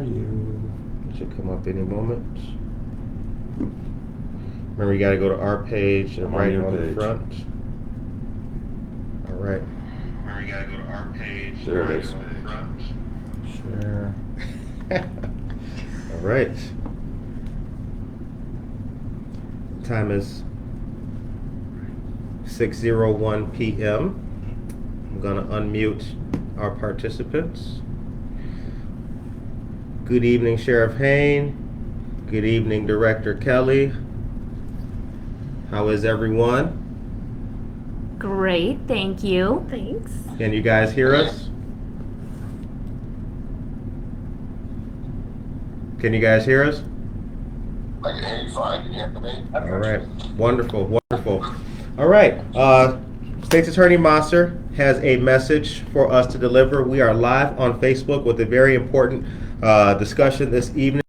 you? It should come up any moment. Remember, you got to go to our page and right on the front. All right. Remember, you got to go to our page. There right it is. on the front. Share. All right. Time is 6:01 p.m. I'm going to unmute our participants. Good evening, Sheriff Hain. Good evening, Director Kelly. How is everyone? Great, thank you. Thanks. Can you guys hear us? Can you guys hear us? I can hear you fine. Can you hear me? All right. Wonderful, wonderful. All right. State's Attorney Mosser has a message for us to deliver. We are live on Facebook with a very important discussion this evening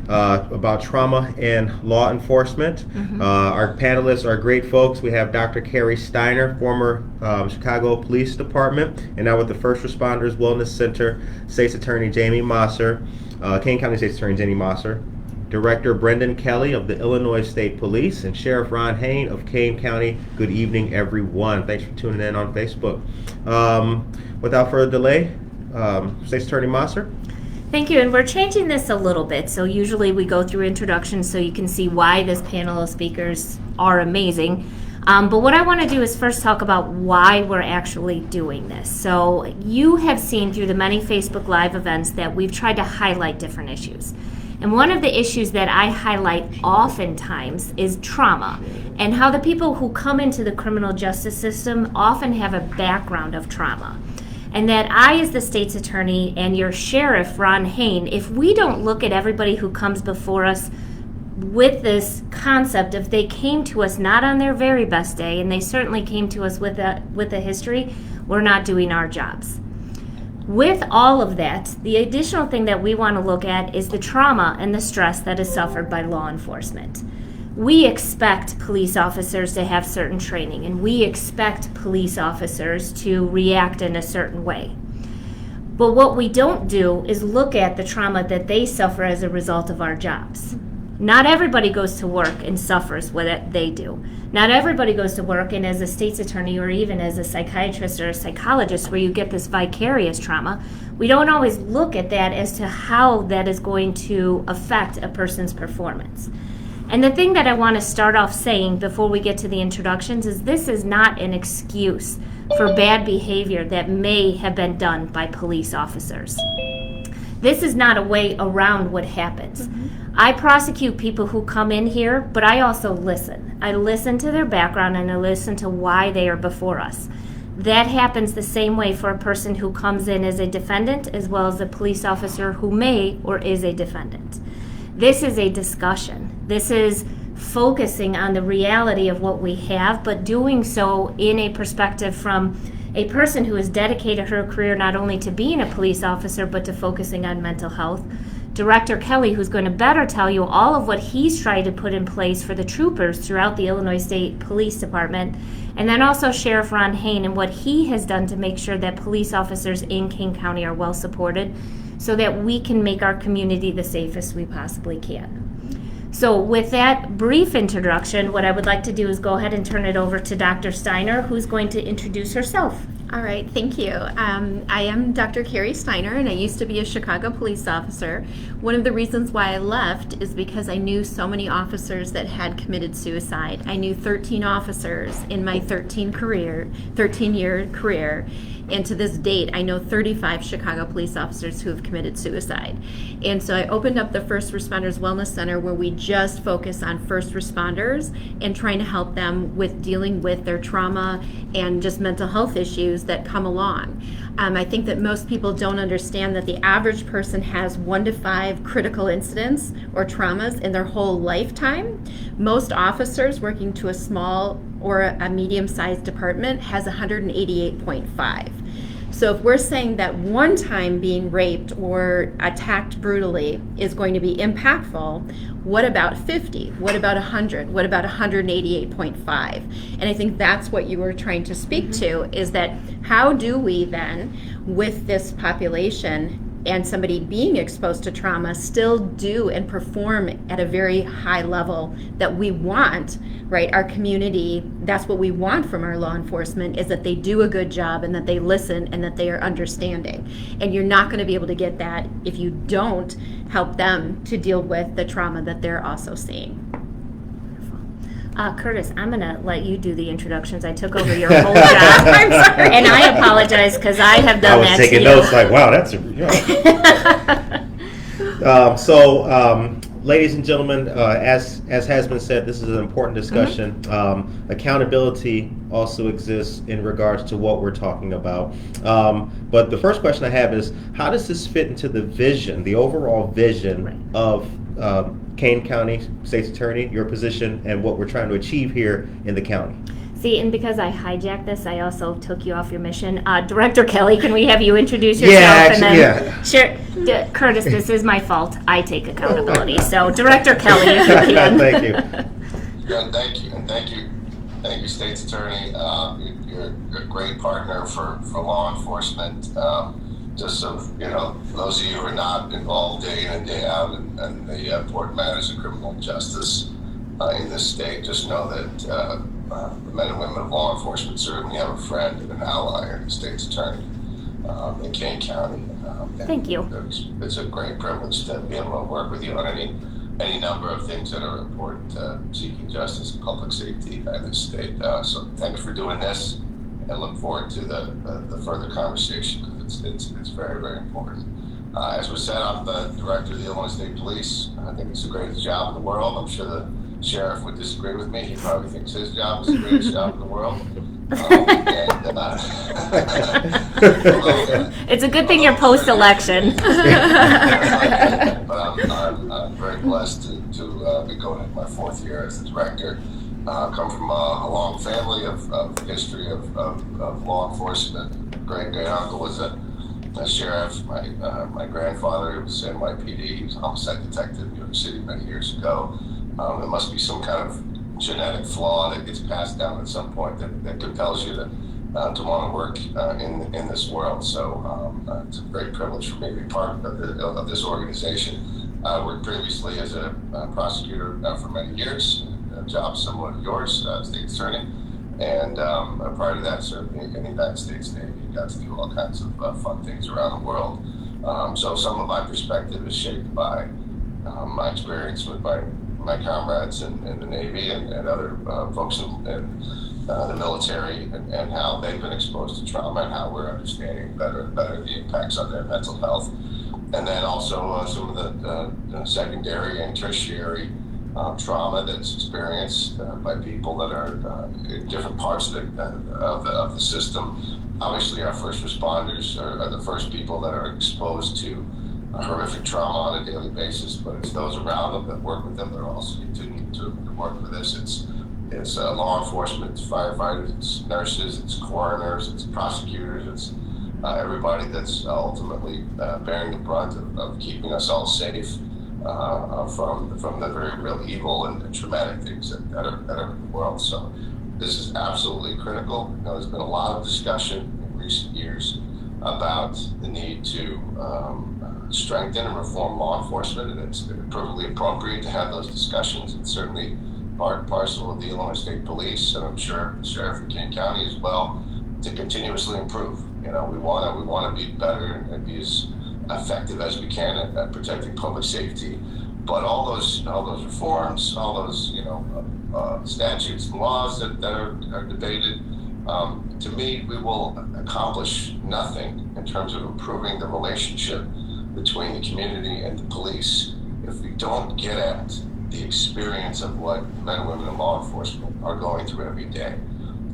about trauma and law enforcement. Our panelists are great folks. We have Dr. Carrie Steiner, former Chicago Police Department, and now with the First Responders Wellness Center, State's Attorney Jamie Mosser, Kane County State's Attorney Jamie Mosser, Director Brendan Kelly of the Illinois State Police, and Sheriff Ron Hain of Kane County. Good evening, everyone. Thanks for tuning in on Facebook. Without further delay, State's Attorney Mosser. Thank you, and we're changing this a little bit. So usually we go through introductions so you can see why this panel of speakers are amazing. But what I want to do is first talk about why we're actually doing this. So you have seen through the many Facebook Live events that we've tried to highlight different issues. And one of the issues that I highlight oftentimes is trauma and how the people who come into the criminal justice system often have a background of trauma. And that I, as the state's attorney and your sheriff, Ron Hain, if we don't look at everybody who comes before us with this concept of they came to us not on their very best day, and they certainly came to us with a history, we're not doing our jobs. With all of that, the additional thing that we want to look at is the trauma and the stress that is suffered by law enforcement. We expect police officers to have certain training, and we expect police officers to react in a certain way. But what we don't do is look at the trauma that they suffer as a result of our jobs. Not everybody goes to work and suffers what they do. Not everybody goes to work and as a state's attorney or even as a psychiatrist or a psychologist where you get this vicarious trauma. We don't always look at that as to how that is going to affect a person's performance. And the thing that I want to start off saying before we get to the introductions is this is not an excuse for bad behavior that may have been done by police officers. This is not a way around what happens. I prosecute people who come in here, but I also listen. I listen to their background and I listen to why they are before us. That happens the same way for a person who comes in as a defendant as well as a police officer who may or is a defendant. This is a discussion. This is focusing on the reality of what we have, but doing so in a perspective from a person who has dedicated her career not only to being a police officer, but to focusing on mental health. Director Kelly, who's going to better tell you all of what he's tried to put in place for the troopers throughout the Illinois State Police Department, and then also Sheriff Ron Hain and what he has done to make sure that police officers in Kane County are well supported so that we can make our community the safest we possibly can. So with that brief introduction, what I would like to do is go ahead and turn it over to Dr. Steiner, who's going to introduce herself. All right, thank you. I am Dr. Carrie Steiner, and I used to be a Chicago police officer. One of the reasons why I left is because I knew so many officers that had committed suicide. I knew 13 officers in my 13-year career, and to this date, I know 35 Chicago police officers who have committed suicide. And so I opened up the First Responders Wellness Center where we just focus on first responders and trying to help them with dealing with their trauma and just mental health issues that come along. I think that most people don't understand that the average person has 1 to 5 critical incidents or traumas in their whole lifetime. Most officers working to a small or a medium-sized department has 188.5. So if we're saying that one time being raped or attacked brutally is going to be impactful, what about 50? What about 100? What about 188.5? And I think that's what you were trying to speak to, is that how do we then, with this population, and somebody being exposed to trauma still do and perform at a very high level that we want, right? Our community, that's what we want from our law enforcement, is that they do a good job and that they listen and that they are understanding. And you're not going to be able to get that if you don't help them to deal with the trauma that they're also seeing. Curtis, I'm going to let you do the introductions. I took over your whole job. I'm sorry. And I apologize because I have done that to you. I was taking notes like, wow, that's ladies and gentlemen, as has been said, this is an important discussion. Accountability also exists in regards to what we're talking about. But the first question I have is, how does this fit into the vision, the overall vision of Kane County State's Attorney, your position, and what we're trying to achieve here in the county? See, and because I hijacked this, I also took you off your mission. Director Kelly, can we have you introduce yourself? Sure. Curtis, this is my fault. I take accountability. So, Director Kelly, if you can. Thank you. Yeah, thank you. And thank you, State's Attorney. You're a great partner for law enforcement. Just so those of you who are not involved day in and day out in the important matters of criminal justice in this state, just know that the men and women of law enforcement certainly have a friend and an ally in the State's Attorney in Kane County. Thank you. It's a great privilege to be able to work with you on any number of things that are important to seeking justice and public safety in this state. So thanks for doing this, and look forward to the further conversation, because it's very, very important. As was said, I'm the director of the Illinois State Police. I think it's the greatest job in the world. I'm sure the sheriff would disagree with me. He probably thinks his job is the greatest job in the world. It's a good thing you're post-election. But I'm very blessed to be going into my fourth year as the director. Come from a long family of history of law enforcement. Great uncle was a sheriff. My grandfather was NYPD. He was a homicide detective in New York City many years ago. There must be some kind of genetic flaw that gets passed down at some point that compels you to want to work in this world. So it's a great privilege for me to be part of this organization. I worked previously as a prosecutor for many years, a job similar to yours, State Attorney. And prior to that, certainly in the United States Navy, got to do all kinds of fun things around the world. So some of my perspective is shaped by my experience with my comrades in the Navy and other folks in the military, and how they've been exposed to trauma and how we're understanding better the impacts on their mental health. And then also some of the secondary and tertiary trauma that's experienced by people that are in different parts of the system. Obviously, our first responders are the first people that are exposed to horrific trauma on a daily basis, but it's those around them that work with them that are also continuing to work with us. It's law enforcement, it's firefighters, it's nurses, it's coroners, it's prosecutors, it's everybody that's ultimately bearing the brunt of keeping us all safe from the very real evil and traumatic things that are in the world. So this is absolutely critical. There's been a lot of discussion in recent years about the need to strengthen and reform law enforcement, and it's perfectly appropriate to have those discussions. It's certainly part and parcel of the Illinois State Police, and I'm sure the Sheriff of Kane County as well, to continuously improve. We want to be better and be as effective as we can at protecting public safety. But all those reforms, all those statutes and laws that are debated, to me, we will accomplish nothing in terms of improving the relationship between the community and the police if we don't get at the experience of what men and women in law enforcement are going through every day.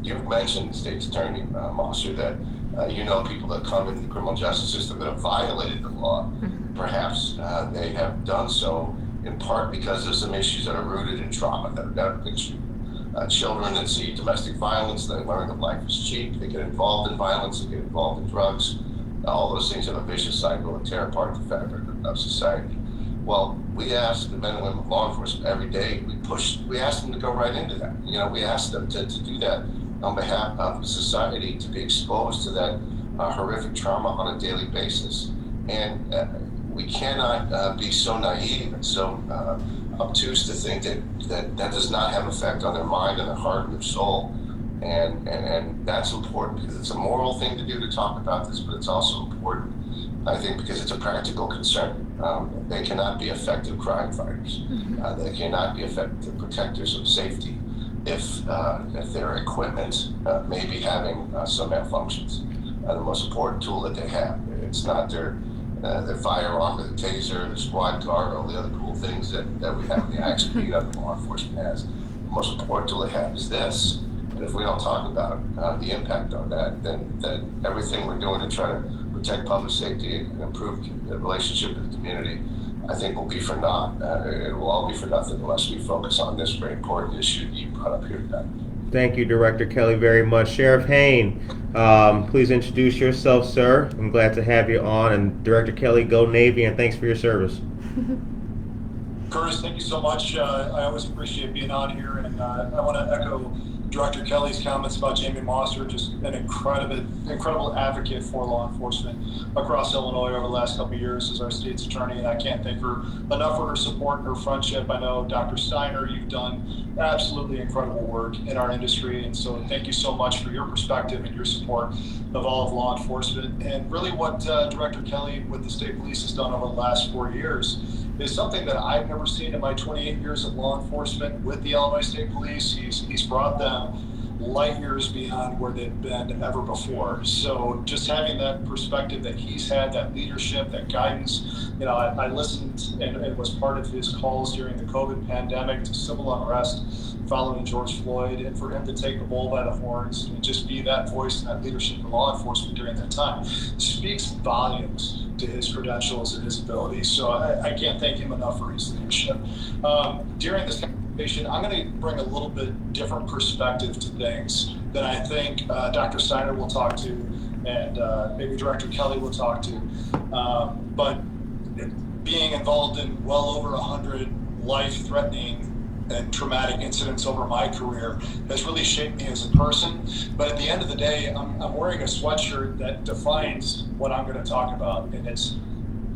You've mentioned, State's Attorney Mosser, that people that come into the criminal justice system that have violated the law. Perhaps they have done so in part because of some issues that are rooted in trauma that have been children that see domestic violence, they learn that life is cheap, they get involved in violence, they get involved in drugs. All those things have a vicious cycle and tear apart the fabric of society. Well, we ask the men and women of law enforcement every day, we ask them to go right into that. We ask them to do that on behalf of society, to be exposed to that horrific trauma on a daily basis. And we cannot be so naive and so obtuse to think that does not have effect on their mind and their heart and their soul. And that's important because it's a moral thing to do to talk about this, but it's also important, I think, because it's a practical concern. They cannot be effective crime fighters. They cannot be effective protectors of safety if their equipment may be having some malfunctions. The most important tool that they have. It's not their firearm, or the taser, the squad car, all the other cool things that we have in the action beat up law enforcement has. The most important tool they have is this. And if we don't talk about the impact on that, then everything we're doing to try to protect public safety and improve the relationship with the community, I think will be for naught. It will all be for nothing unless we focus on this very important issue that you brought up here today. Thank you, Director Kelly, very much. Sheriff Hain, please introduce yourself, sir. I'm glad to have you on. And Director Kelly, go Navy, and thanks for your service. Curtis, thank you so much. I always appreciate being on here, and I want to echo Director Kelly's comments about Jamie Mosser, just an incredible advocate for law enforcement across Illinois over the last couple of years as our state's attorney, and I can't thank her enough for her support and her friendship. I know, Dr. Steiner, you've done absolutely incredible work in our industry, and so thank you so much for your perspective and your support of all of law enforcement. And really what Director Kelly with the state police has done over the last 4 years is something that I've never seen in my 28 years of law enforcement with the Illinois State Police. He's brought them light years beyond where they've been ever before. So just having that perspective that he's had, that leadership, that guidance, I listened and was part of his calls during the COVID pandemic to civil unrest following George Floyd, and for him to take the bull by the horns and just be that voice and that leadership for law enforcement during that time speaks volumes to his credentials and his abilities. So I can't thank him enough for his leadership. During this conversation, I'm going to bring a little bit different perspective to things than I think Dr. Steiner will talk to, and maybe Director Kelly will talk to. But being involved in well over 100 life-threatening and traumatic incidents over my career has really shaped me as a person. But at the end of the day, I'm wearing a sweatshirt that defines what I'm going to talk about, and it's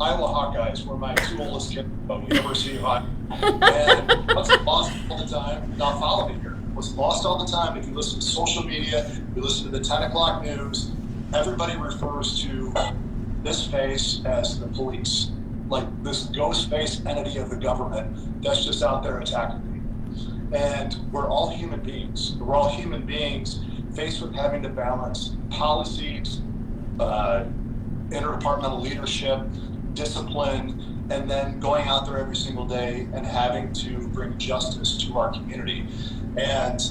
Iowa Hawkeyes, where my two oldest kids go, University of Iowa. And what's lost all the time, now follow me here, what's lost all the time, if you listen to social media, you listen to the 10 o'clock news, everybody refers to this face as the police, like this ghost face entity of the government that's just out there attacking people. And we're all human beings. We're all human beings faced with having to balance policies, interdepartmental leadership, discipline, and then going out there every single day and having to bring justice to our community. And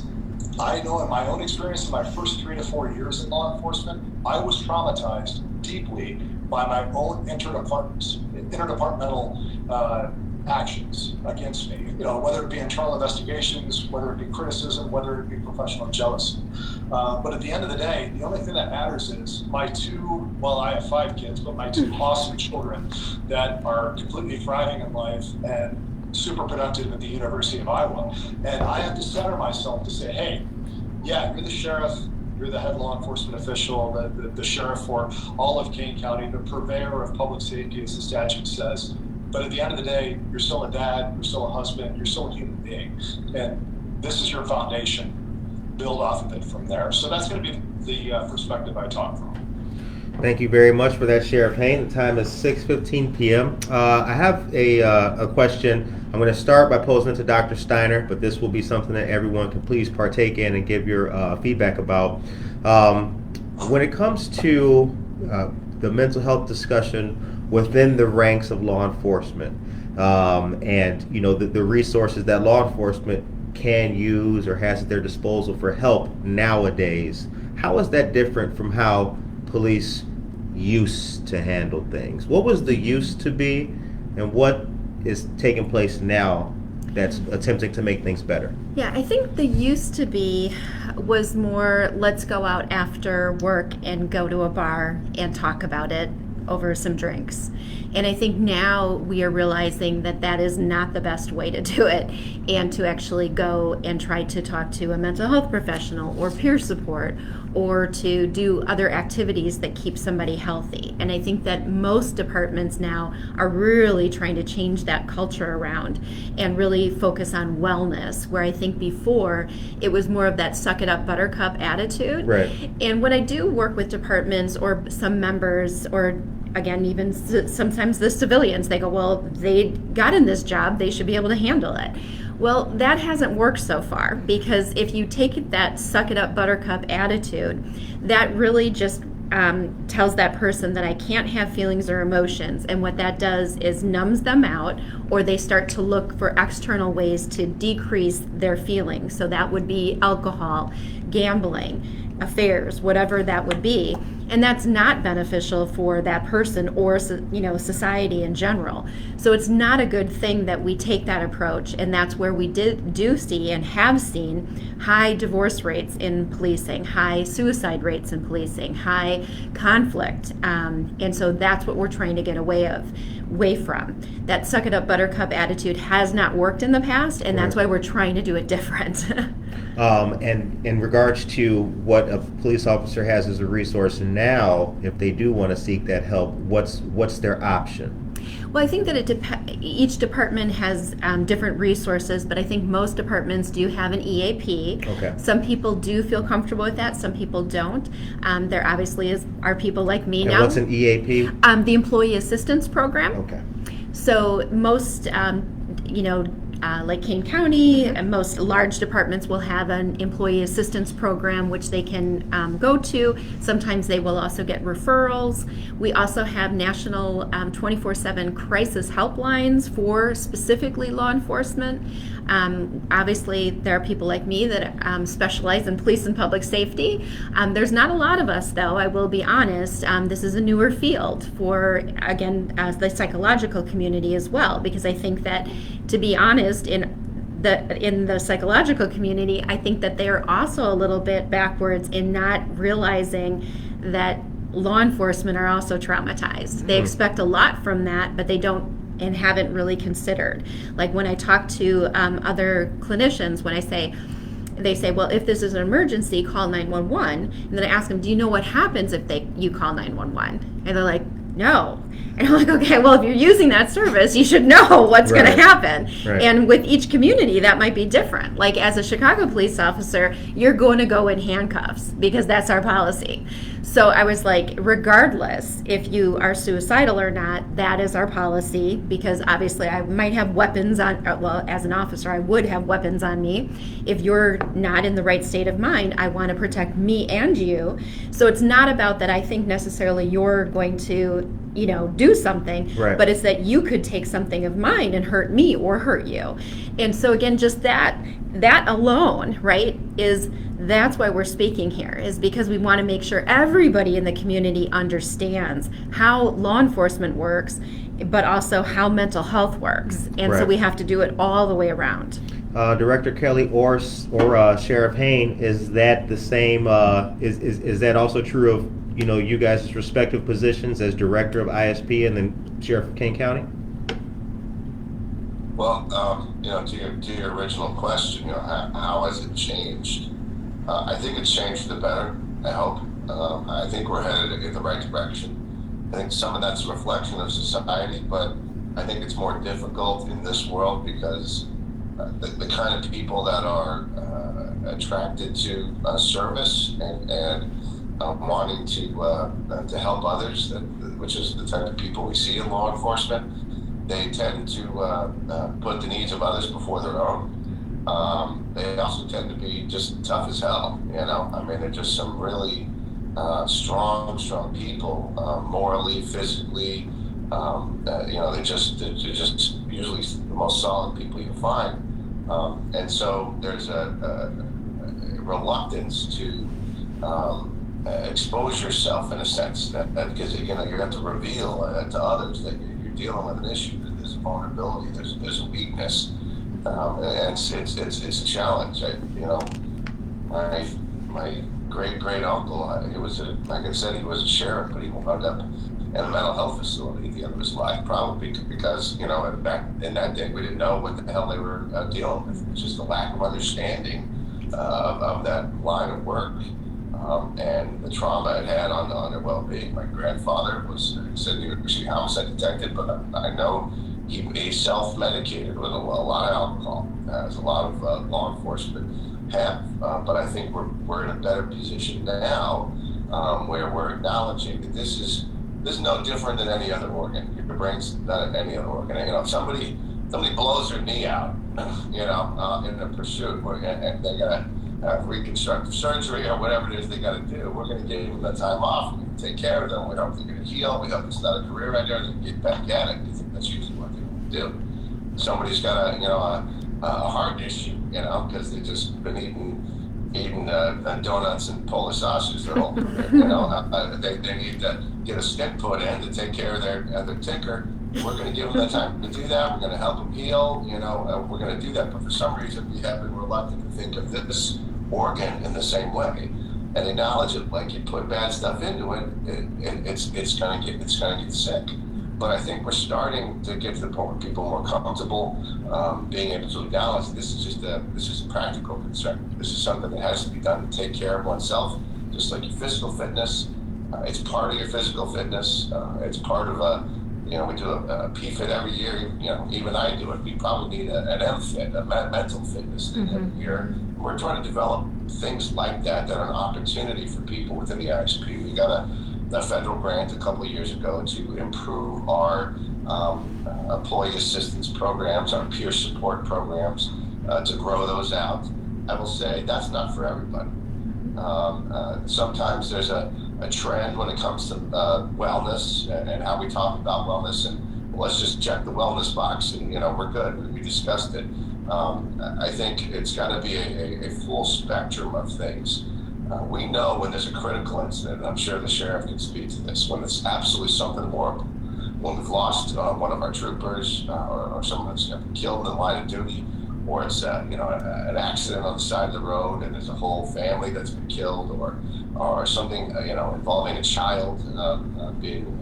I know in my own experience in my first 3 to 4 years in law enforcement, I was traumatized deeply by my own interdepartmental actions against me, whether it be internal investigations, whether it be criticism, whether it be professional jealousy. But at the end of the day, the only thing that matters is I have 5 kids, but my 2 awesome children that are completely thriving in life and super productive at the University of Iowa. And I have to center myself to say, hey, yeah, you're the sheriff, you're the head law enforcement official, the sheriff for all of Kane County, the purveyor of public safety, as the statute says. But at the end of the day, you're still a dad, you're still a husband, you're still a human being. And this is your foundation. Build off of it from there. So that's going to be the perspective I talk from. Thank you very much for that, Sheriff Hain. The time is 6:15 p.m. I have a question. I'm going to start by posing it to Dr. Steiner, but this will be something that everyone can please partake in and give your feedback about. When it comes to the mental health discussion within the ranks of law enforcement, and the resources that law enforcement can use or has at their disposal for help nowadays, how is that different from how police used to handle things? What was the used to be, and what is taking place now that's attempting to make things better? Yeah, I think the used to be was more, let's go out after work and go to a bar and talk about it over some drinks. And I think now we are realizing that that is not the best way to do it, and to actually go and try to talk to a mental health professional or peer support or to do other activities that keep somebody healthy. And I think that most departments now are really trying to change that culture around and really focus on wellness, where I think before it was more of that suck it up buttercup attitude. Right. And when I do work with departments or some members, or again, even sometimes the civilians, they go, well, they got in this job, they should be able to handle it. Well, that hasn't worked so far, because if you take that suck it up buttercup attitude, that really just tells that person that I can't have feelings or emotions. And what that does is numbs them out, or they start to look for external ways to decrease their feelings. So that would be alcohol, gambling, affairs, whatever that would be. And that's not beneficial for that person or, society in general. So it's not a good thing that we take that approach, and that's where we do see and have seen high divorce rates in policing, high suicide rates in policing, high conflict, and so that's what we're trying to get away from. That suck it up buttercup attitude has not worked in the past, and that's why we're trying to do it different. And in regards to what a police officer has as a resource now, if they do want to seek that help, what's their option? Well, I think that each department has different resources, but I think most departments do have an EAP. Okay. Some people do feel comfortable with that, some people don't. There obviously are people like me And now. what's an EAP? The Employee Assistance Program. Okay. So most, like Kane County, and most large departments will have an employee assistance program which they can go to. Sometimes they will also get referrals. We also have national 24/7 crisis helplines for specifically law enforcement. Obviously, there are people like me that specialize in police and public safety. There's not a lot of us, though, I will be honest. This is a newer field for, again, the psychological community as well, because I think that, to be honest, in the psychological community, I think that they're also a little bit backwards in not realizing that law enforcement are also traumatized. They expect a lot from that, but they don't and haven't really considered. Like when I talk to other clinicians, they say, well, if this is an emergency, call 911. And then I ask them, do you know what happens if you call 911? And they're like, no. And I'm like, okay, well, if you're using that service, you should know what's going to happen. Right. And with each community, that might be different. Like as a Chicago police officer, you're going to go in handcuffs because that's our policy. So I was like, regardless if you are suicidal or not, that is our policy, because obviously I might have weapons on, well, as an officer, I would have weapons on me. If you're not in the right state of mind, I want to protect me and you. So it's not about that I think necessarily you're going to, do something, Right. but it's that you could take something of mine and hurt me or hurt you. And so again, just that alone, right, that's why we're speaking here, is because we want to make sure everybody in the community understands how law enforcement works, but also how mental health works. And so Right. we have to do it all the way around. Director Kelly or Sheriff Hain, is that the same? Is that also true of you guys' respective positions as director of ISP and then Sheriff of Kane County? Well, to your original question, how has it changed? I think it's changed for the better. I hope. I think we're headed in the right direction. I think some of that's a reflection of society, but I think it's more difficult in this world because the kind of people that are attracted to service and wanting to help others, which is the type of people we see in law enforcement, they tend to put the needs of others before their own. They also tend to be just tough as hell. They're just some really strong people, morally, physically. They're just usually the most solid people you find. And so there's a reluctance to expose yourself in a sense that because you have to reveal to others that you're dealing with an issue, that there's a vulnerability, there's a weakness, and it's a challenge. My great uncle, he was like I said, he was a sheriff, but he wound up in a mental health facility at the end of his life, probably because back in that day we didn't know what the hell they were dealing with. It's just a lack of understanding of that line of work. and the trauma it had on their well-being. My grandfather was a New York City homicide detective, but I know he self-medicated with a lot of alcohol, as a lot of law enforcement have. But I think we're in a better position now, where we're acknowledging that this is no different than any other organ. Your brain's not any other organ. You know, if somebody blows their knee out, you know, in a pursuit, and they gotta have reconstructive surgery or whatever it is they gotta do, we're gonna give them the time off. We're gonna take care of them. We hope they're gonna heal. We hope it's not a career ender and get back at it. I think that's usually what they do. Somebody's got a heart issue, you know, because they've just been eating donuts and Polish sausages their whole career. You know, they need to get a stent put in to take care of their ticker. We're going to give them the time to do that. We're going to help them heal. You know, we're going to do that. But for some reason, we have been reluctant to think of this organ in the same way and acknowledge it. Like, you put bad stuff into it, it's going to get sick. But I think we're starting to get to the point where people are more comfortable being able to acknowledge this is a practical concern. This is something that has to be done to take care of oneself, just like your physical fitness. It's part of your physical fitness. It's part of we do a P-Fit every year. You know, even I do it. We probably need an M-Fit, a mental fitness thing every year. We're trying to develop things like that are an opportunity for people within the ISP. We got a federal grant a couple of years ago to improve our employee assistance programs, our peer support programs, to grow those out. I will say that's not for everybody. Sometimes there's a trend when it comes to wellness and how we talk about wellness, and let's just check the wellness box and, you know, we're good. We discussed it. I think it's got to be a full spectrum of things. We know when there's a critical incident, and I'm sure the sheriff can speak to this, when it's absolutely something horrible, when we've lost one of our troopers or someone that's been killed in the line of duty, or it's an accident on the side of the road and there's a whole family that's been killed, or something involving a child being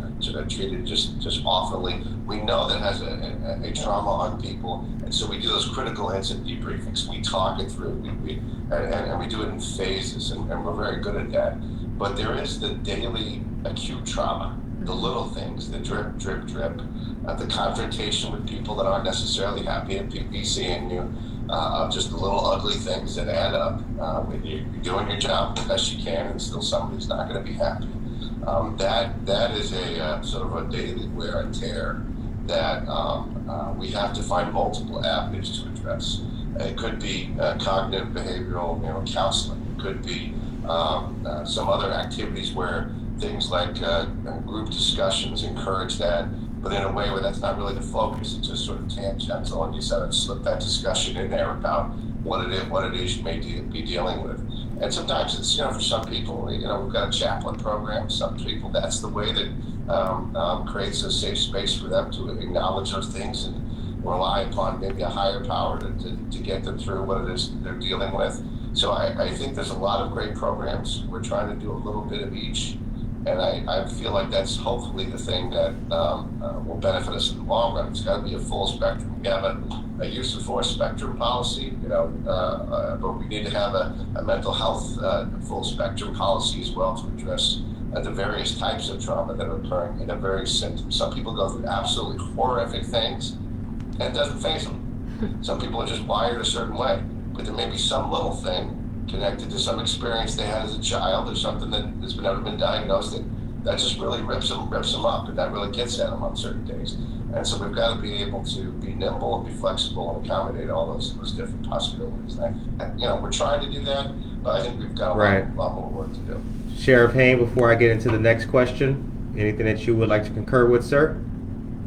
treated just awfully. We know that has a trauma on people, and so we do those critical incident debriefings. We talk it through, and we do it in phases, and we're very good at that. But there is the daily acute trauma, the little things, the drip, drip, drip, the confrontation with people that aren't necessarily happy to be seeing you, just the little ugly things that add up. When you're doing your job the best you can, and still somebody's not going to be happy. That is a sort of a daily wear and tear that we have to find multiple avenues to address. It could be cognitive behavioral counseling. It could be some other activities where things like group discussions encourage that, but in a way where that's not really the focus. It's just sort of tangential, and you sort of slip that discussion in there about what it is you may be dealing with. And sometimes it's, for some people, we've got a chaplain program. Some people, that's the way that creates a safe space for them to acknowledge those things and rely upon maybe a higher power to get them through what it is they're dealing with. So I think there's a lot of great programs. We're trying to do a little bit of each. And I feel like that's hopefully the thing that will benefit us in the long run. It's got to be a full spectrum. We have a use of force spectrum policy, but we need to have a mental health full spectrum policy as well to address the various types of trauma that are occurring in the various symptoms. Some people go through absolutely horrific things and it doesn't faze them. Some people are just wired a certain way, but there may be some little thing connected to some experience they had as a child or something that has never been diagnosed that just really rips them up, and that really gets at them on certain days. And so we've got to be able to be nimble and be flexible and accommodate all those different possibilities. And we're trying to do that, but I think we've got a lot more work to do. Sheriff Hain, before I get into the next question, anything that you would like to concur with, sir?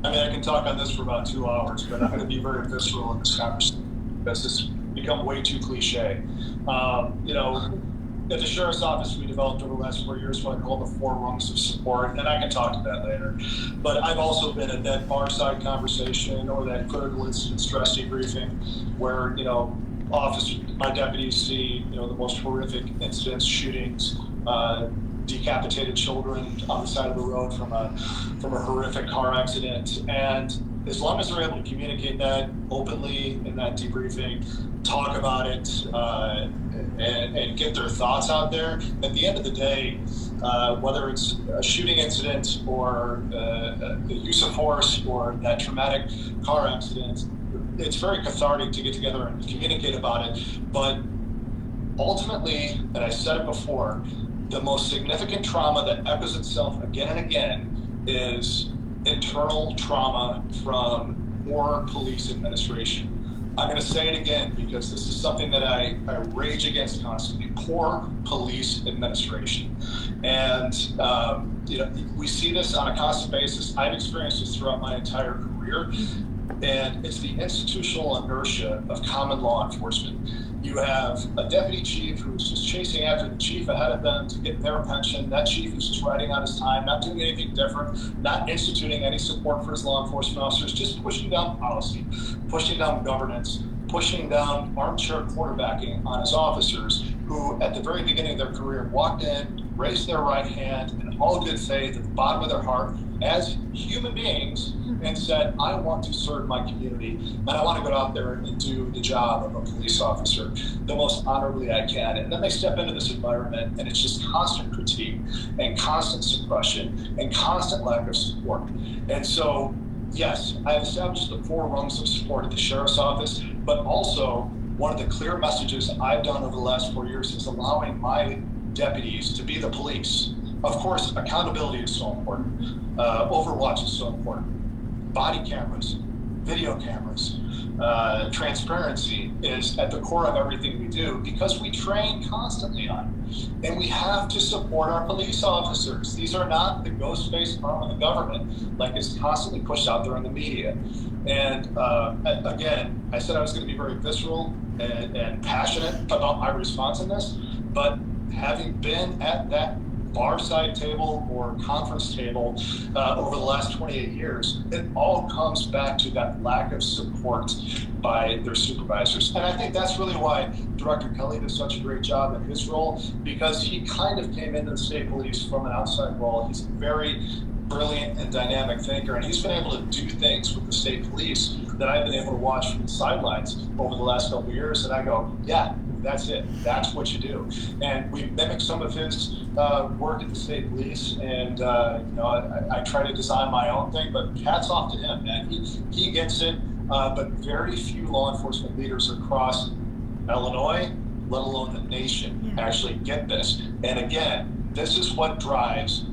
I mean, I can talk on this for about 2 hours, but I'm going to be very visceral in this conversation because it's become way too cliche. At the Sheriff's Office, we developed over the last 4 years what I call the 4 rungs of support, and I can talk to that later. But I've also been at that bar side conversation or that critical incident stress debriefing where, my deputies see, the most horrific incidents, shootings, decapitated children on the side of the road from a horrific car accident. And as long as they're able to communicate that openly in that debriefing, talk about it, and get their thoughts out there. At the end of the day, whether it's a shooting incident or the use of force or that traumatic car accident, it's very cathartic to get together and communicate about it. But ultimately, and I said it before, the most significant trauma that echoes itself again and again is internal trauma from poor police administration. I'm going to say it again because this is something that I rage against constantly. Poor police administration. And, we see this on a constant basis. I've experienced this throughout my entire career. And it's the institutional inertia of common law enforcement. You have a deputy chief who's just chasing after the chief ahead of them to get their pension. That chief is just riding out his time, not doing anything different, not instituting any support for his law enforcement officers, just pushing down policy, pushing down governance, pushing down armchair quarterbacking on his officers who, at the very beginning of their career, walked in, raised their right hand in all good faith at the bottom of their heart as human beings and said, I want to serve my community and I want to go out there and do the job of a police officer the most honorably I can. And then they step into this environment and it's just constant critique and constant suppression and constant lack of support. And so, yes, I've established the 4 rungs of support at the sheriff's office, but also one of the clear messages I've done over the last 4 years is allowing my deputies to be the police. Of course, accountability is so important. Overwatch is so important. Body cameras, video cameras, transparency is at the core of everything we do because we train constantly on it. And we have to support our police officers. These are not the ghost-faced arm of the government like it's constantly pushed out there in the media. And again, I said I was going to be very visceral and passionate about my responsiveness, but having been at that bar side table or conference table over the last 28 years, it all comes back to that lack of support by their supervisors. And I think that's really why Director Kelly did such a great job in his role, because he kind of came into the state police from an outside role. He's a very brilliant and dynamic thinker, and he's been able to do things with the state police that I've been able to watch from the sidelines over the last couple of years, and I go, yeah, that's it. That's what you do. And we mimic some of his work at the state police, and I try to design my own thing. But hats off to him, man. He gets it. But very few law enforcement leaders across Illinois, let alone the nation, actually get this. And again, this is what drives,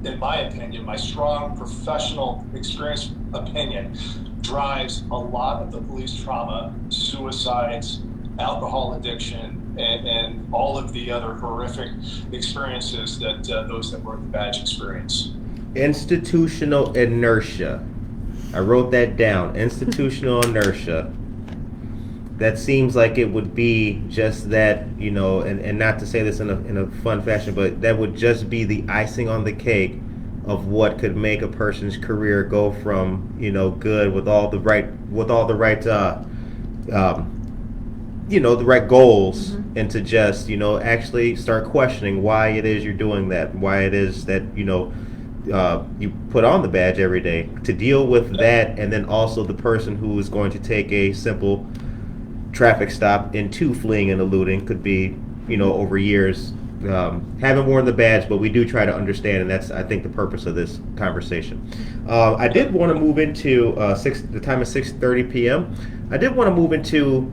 in my opinion, my strong professional experience opinion, drives a lot of the police trauma, suicides, alcohol addiction, and all of the other horrific experiences that those that wear the badge experience. Institutional inertia. I wrote that down. Institutional inertia. That seems like it would be just that, and not to say this in a fun fashion, but that would just be the icing on the cake of what could make a person's career go from, good with all the right the right goals, into just, actually start questioning why it is you're doing that, why it is that, you put on the badge every day to deal with that, and then also the person who is going to take a simple traffic stop into fleeing and eluding could be, over years, haven't worn the badge, but we do try to understand, and that's, I think, the purpose of this conversation. I did want to move into the time is 6:30 p.m. I did want to move into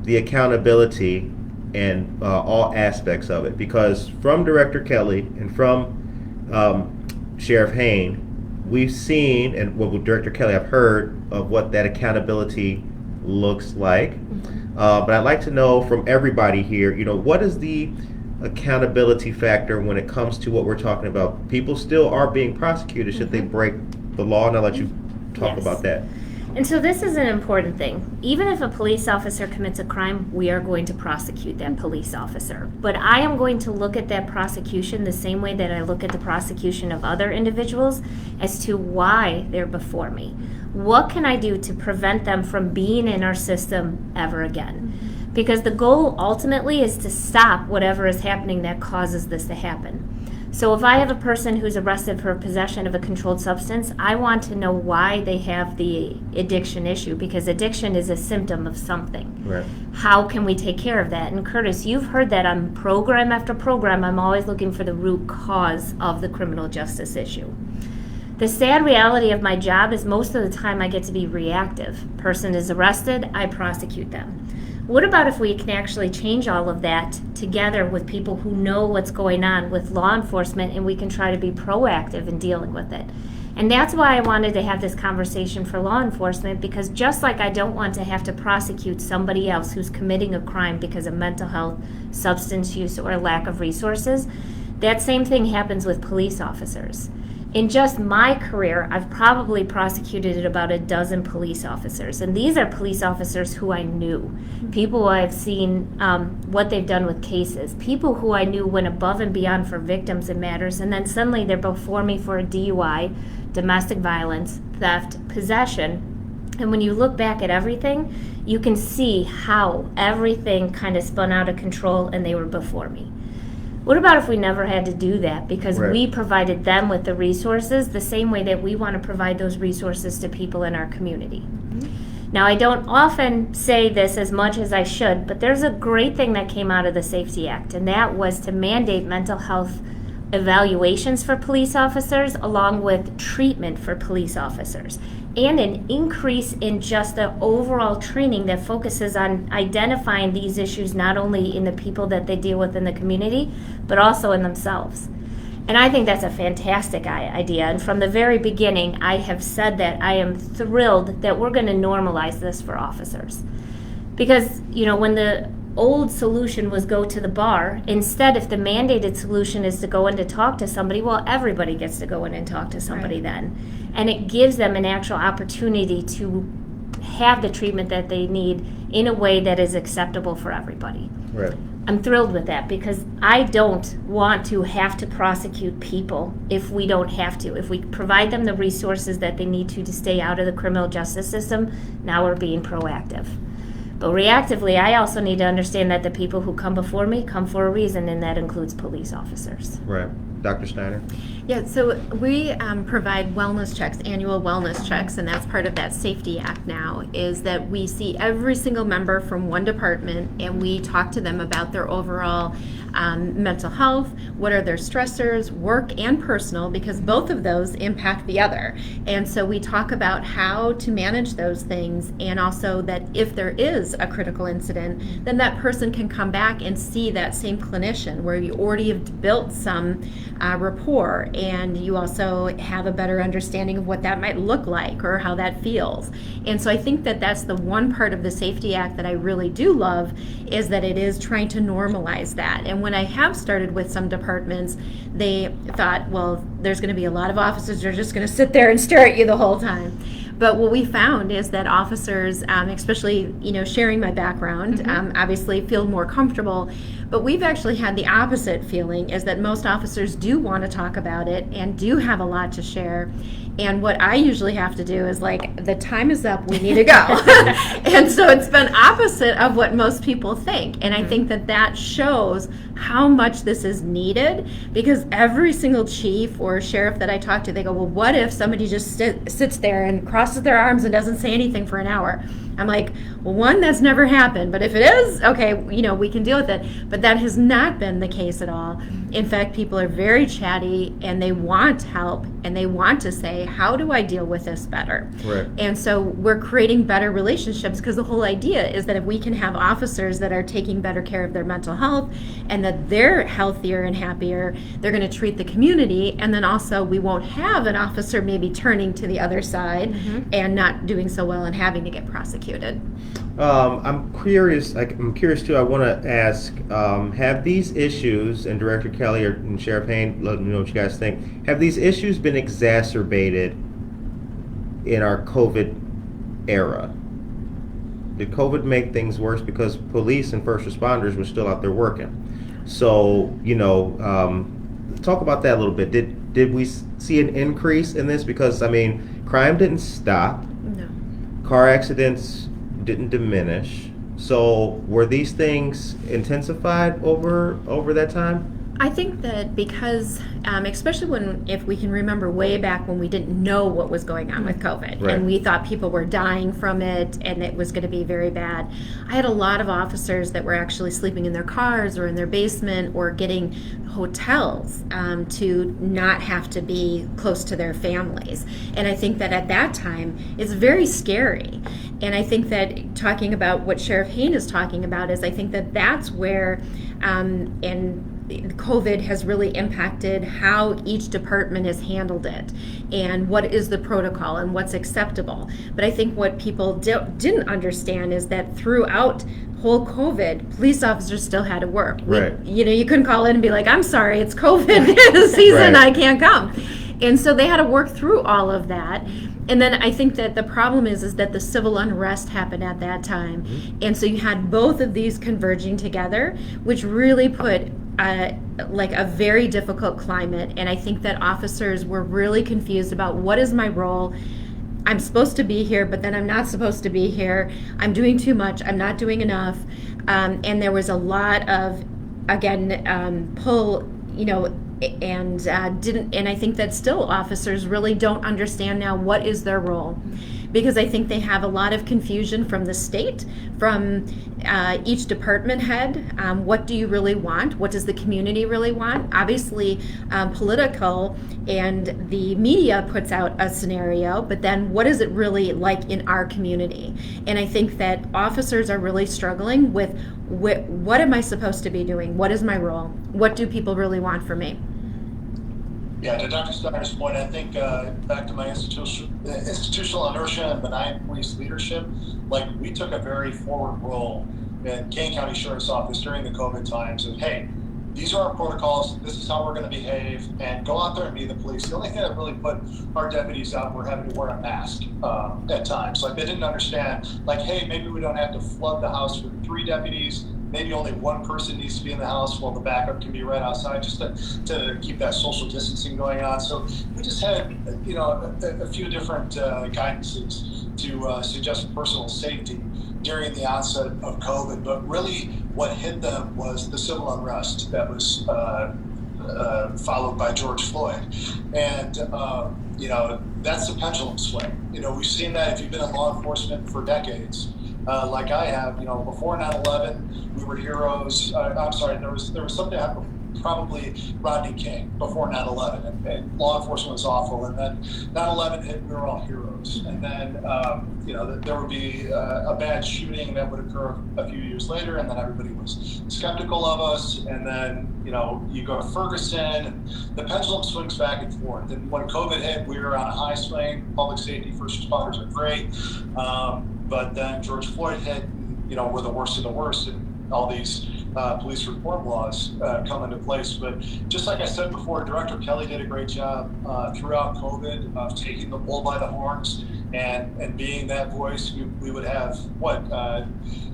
the accountability and all aspects of it, because from Director Kelly and from Sheriff Hain, we've seen, and what Director Kelly, I've heard of what that accountability looks like. But I'd like to know from everybody here, what is the accountability factor when it comes to what we're talking about? People still are being prosecuted should they break the law, and I'll let you talk about that. And so this is an important thing. Even if a police officer commits a crime, we are going to prosecute that police officer. But I am going to look at that prosecution the same way that I look at the prosecution of other individuals as to why they're before me. What can I do to prevent them from being in our system ever again? Because the goal ultimately is to stop whatever is happening that causes this to happen. So if I have a person who's arrested for possession of a controlled substance, I want to know why they have the addiction issue, because addiction is a symptom of something. Right. How can we take care of that? And Curtis, you've heard that on program after program, I'm always looking for the root cause of the criminal justice issue. The sad reality of my job is most of the time I get to be reactive. Person is arrested, I prosecute them. What about if we can actually change all of that together with people who know what's going on with law enforcement, and we can try to be proactive in dealing with it? And that's why I wanted to have this conversation for law enforcement, because just like I don't want to have to prosecute somebody else who's committing a crime because of mental health, substance use, or lack of resources, that same thing happens with police officers. In just my career, I've probably prosecuted about a dozen police officers. And these are police officers who I knew, people who I've seen what they've done with cases, people who I knew went above and beyond for victims and matters, and then suddenly they're before me for a DUI, domestic violence, theft, possession. And when you look back at everything, you can see how everything kind of spun out of control and they were before me. What about if we never had to do that, because Right. we provided them with the resources the same way that we want to provide those resources to people in our community? Now, I don't often say this as much as I should, but there's a great thing that came out of the Safety Act, and that was to mandate mental health evaluations for police officers along with treatment for police officers, and an increase in just the overall training that focuses on identifying these issues not only in the people that they deal with in the community, but also in themselves. And I think that's a fantastic idea. And from the very beginning, I have said that I am thrilled that we're going to normalize this for officers. Because, you know, when the old solution was go to the bar, instead, if the mandated solution is to go in to talk to somebody, well, everybody gets to go in and talk to somebody then. And it gives them an actual opportunity to have the treatment that they need in a way that is acceptable for everybody. Right. I'm thrilled with that, because I don't want to have to prosecute people if we don't have to. If we provide them the resources that they need to stay out of the criminal justice system, now we're being proactive. But reactively, I also need to understand that the people who come before me come for a reason, and that includes police officers. Right. Dr. Steiner? Yeah, so we provide wellness checks, annual wellness checks, and that's part of that Safety Act now, is that we see every single member from one department and we talk to them about their overall mental health, what are their stressors, work and personal, because both of those impact the other. And so we talk about how to manage those things, and also that if there is a critical incident, then that person can come back and see that same clinician where you already have built some rapport, and you also have a better understanding of what that might look like or how that feels. And so I think that that's the one part of the Safety Act that I really do love, is that it is trying to normalize that. And when I have started with some departments, they thought, well, there's going to be a lot of officers that are just going to sit there and stare at you the whole time. But what we found is that officers, especially, sharing my background, obviously feel more comfortable. But we've actually had the opposite feeling, is that most officers do want to talk about it and do have a lot to share. And what I usually have to do is like, the time is up, we need to go. And so it's been opposite of what most people think. And I think that that shows how much this is needed, because every single chief or sheriff that I talk to, they go, well, what if somebody just sits there and crosses their arms and doesn't say anything for an hour? I'm like, well, one, that's never happened. But if it is, okay, we can deal with it. But that has not been the case at all. In fact, people are very chatty and they want help and they want to say, how do I deal with this better? Right. And so we're creating better relationships, because the whole idea is that if we can have officers that are taking better care of their mental health and that they're healthier and happier, they're going to treat the community. And then also we won't have an officer maybe turning to the other side and not doing so well and having to get prosecuted. I'm curious too. I want to ask, have these issues, and Director Kelly and Sheriff Hain, let me know what you guys think, have these issues been exacerbated in our COVID era? Did COVID make things worse because police and first responders were still out there working? So, talk about that a little bit. Did we see an increase in this? Because, crime didn't stop. No. Car accidents didn't diminish. So were these things intensified over that time? I think that because, especially if we can remember way back when we didn't know what was going on with COVID, Right. and we thought people were dying from it and it was going to be very bad. I had a lot of officers that were actually sleeping in their cars or in their basement or getting hotels to not have to be close to their families. And I think that at that time, it's very scary. And I think that talking about what Sheriff Hain is talking about is I think that that's where, and COVID has really impacted how each department has handled it and what is the protocol and what's acceptable. But I think what people didn't understand is that throughout whole COVID, police officers still had to work. Right. You couldn't call in and be like, I'm sorry, it's COVID season, Right. I can't come. And so they had to work through all of that. And then I think that the problem is that the civil unrest happened at that time. And so you had both of these converging together, which really put like a very difficult climate. And I think that officers were really confused about what is my role. I'm supposed to be here, but then I'm not supposed to be here. I'm doing too much. I'm not doing enough. And there was a lot of, again, pull, and I think that still officers really don't understand now what is their role, because I think they have a lot of confusion from the state, from each department head. What do you really want? What does the community really want? Obviously, political and the media puts out a scenario, but then what is it really like in our community? And I think that officers are really struggling with what am I supposed to be doing? What is my role? What do people really want from me? Yeah, to Dr. Steiner's point, I think back to my institutional inertia and benign police leadership, like we took a very forward role in Kane County Sheriff's Office during the COVID times of, hey, these are our protocols, this is how we're going to behave, and go out there and be the police. The only thing that really put our deputies out were having to wear a mask at times. Like they didn't understand, like, hey, maybe we don't have to flood the house with 3 deputies. Maybe only one person needs to be in the house while the backup can be right outside, just to keep that social distancing going on. So we just had, a few different guidances to suggest personal safety during the onset of COVID. But really what hit them was the civil unrest that was followed by George Floyd. And, that's the pendulum swing. We've seen that if you've been in law enforcement for decades. Like I have, before 9/11, we were heroes. I'm sorry, there was something that happened, probably Rodney King, before 9/11, and law enforcement was awful. And then 9/11 hit, we were all heroes. And then, there would be a bad shooting that would occur a few years later, and then everybody was skeptical of us. And then, you go to Ferguson, and the pendulum swings back and forth. And when COVID hit, we were on a high swing. Public safety, first responders are great. But then George Floyd hit, we're the worst of the worst, and all these police reform laws come into place. But just like I said before, Director Kelly did a great job throughout COVID of taking the bull by the horns and being that voice. We would have,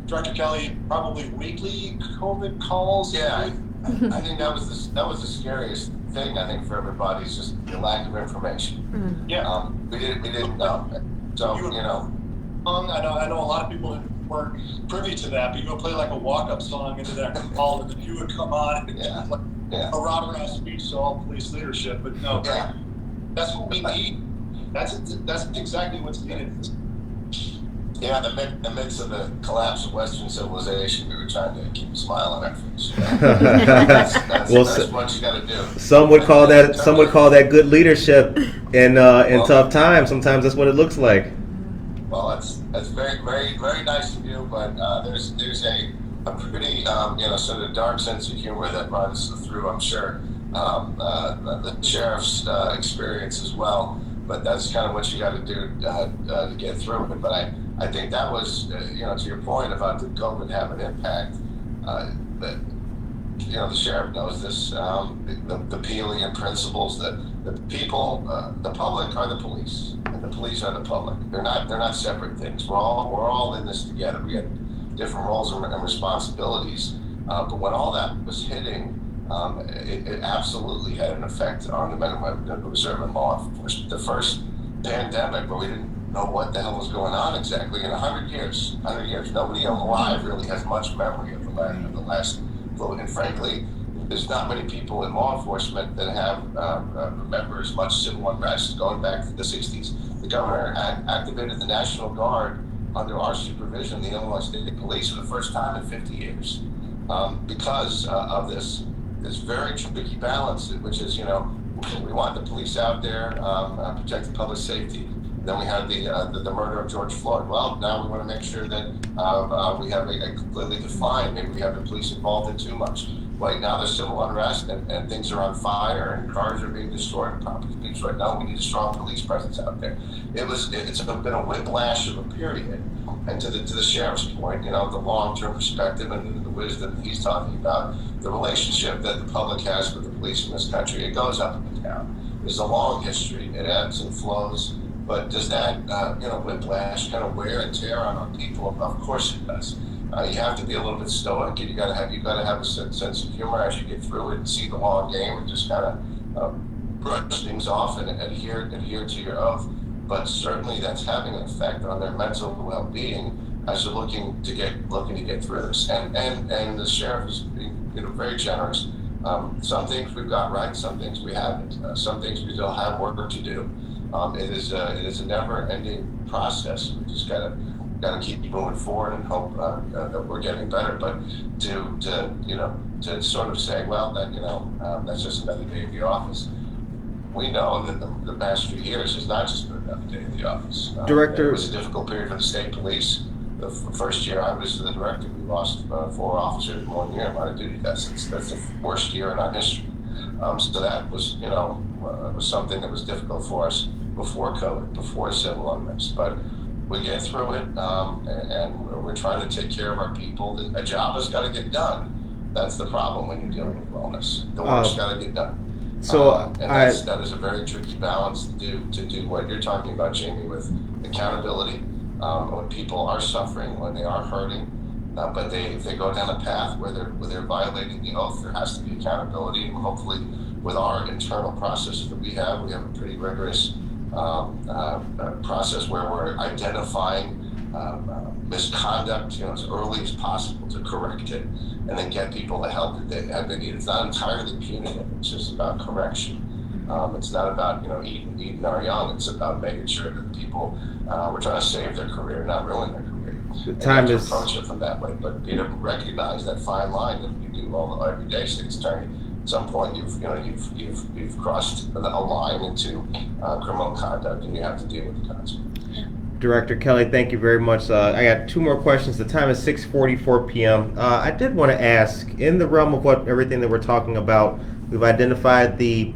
Director Kelly, probably weekly COVID calls? Yeah, I think that was the scariest thing, I think, for everybody, is just the lack of information. Yeah. We didn't know. So, I know a lot of people weren't privy to that, but you would play like a walk-up song into that call, and then you would come on and Yeah. like a rah-rah speech to all police leadership. But no, Yeah. that's what we need. That's exactly what's needed. Yeah, in the midst of the collapse of Western civilization, we were trying to keep a smile on our face. That's what you got to do. Some would call that good leadership in tough times. Sometimes that's what it looks like. Well, that's very, very, very nice of you, but there's a pretty sort of dark sense of humor that runs through, I'm sure, the sheriff's experience as well. But that's kind of what you got to do to get through it. But I think that was, to your point about the COVID having an impact, that, the sheriff knows this, the Peelian principles that the people, the public are the police, and the police are the public. They're not separate things. We're all in this together. We have different roles and responsibilities. But when all that was hitting, it absolutely had an effect on the men and women of the reserve and law enforcement. The first pandemic where we didn't know what the hell was going on exactly in 100 years. 100 years. Nobody alive really has much memory of the last. And frankly, there's not many people in law enforcement that have remember as much civil unrest going back to the 60s. The governor had activated the National Guard under our supervision, the Illinois State Police, for the first time in 50 years because of this very tricky balance, which is, we want the police out there protecting public safety. Then we had the murder of George Floyd. Well, now we want to make sure that we have a completely defined, maybe we have the police involved in too much. Right now there's civil unrest and things are on fire and cars are being destroyed and property being destroyed. Now we need a strong police presence out there. It's been a whiplash of a period. And to the sheriff's point, the long-term perspective and the wisdom that he's talking about, the relationship that the public has with the police in this country, it goes up and down. There's a long history. It ebbs and flows. But does that, whiplash kind of wear and tear on our people? Of course it does. You have to be a little bit stoic, and you got to have a sense of humor as you get through it and see the long game and just kind of brush things off and adhere to your oath. But certainly that's having an effect on their mental well-being as they're looking to get through this. And the sheriff is being very generous. Some things we've got right, some things we haven't. Some things we still have work to do. It is a never-ending process. We just gotta keep moving forward and hope that we're getting better. But to sort of say, well, that's just another day at the office. We know that the past few years has not just been another day at the office. Director, it was a difficult period for the state police. The first year I was the director, we lost 4 officers in 1 year in line of duty. That's the worst year in our history. So that was was something that was difficult for us before COVID, before civil unrest. But we get through it, and we're trying to take care of our people. A job has got to get done. That's the problem when you're dealing with wellness. The work's got to get done. So that is a very tricky balance to do what you're talking about, Jamie, with accountability. When people are suffering, when they are hurting, but if they go down a path where they're violating the oath, there has to be accountability. And hopefully, with our internal processes that we have a pretty rigorous process where we're identifying misconduct, as early as possible to correct it, and then get people the help that they need. It's not entirely punitive. It's just about correction. It's not about eating our young. It's about making sure that people we're trying to save their career, not ruin their career. The time is approach it from that way, but recognize that fine line that we do every day. State's attorney. At some point, you've crossed a line into criminal conduct, and you have to deal with the consequences. Director Kelly, thank you very much. I got 2 more questions. The time is 6:44 p.m. I did want to ask, in the realm of everything that we're talking about, we've identified the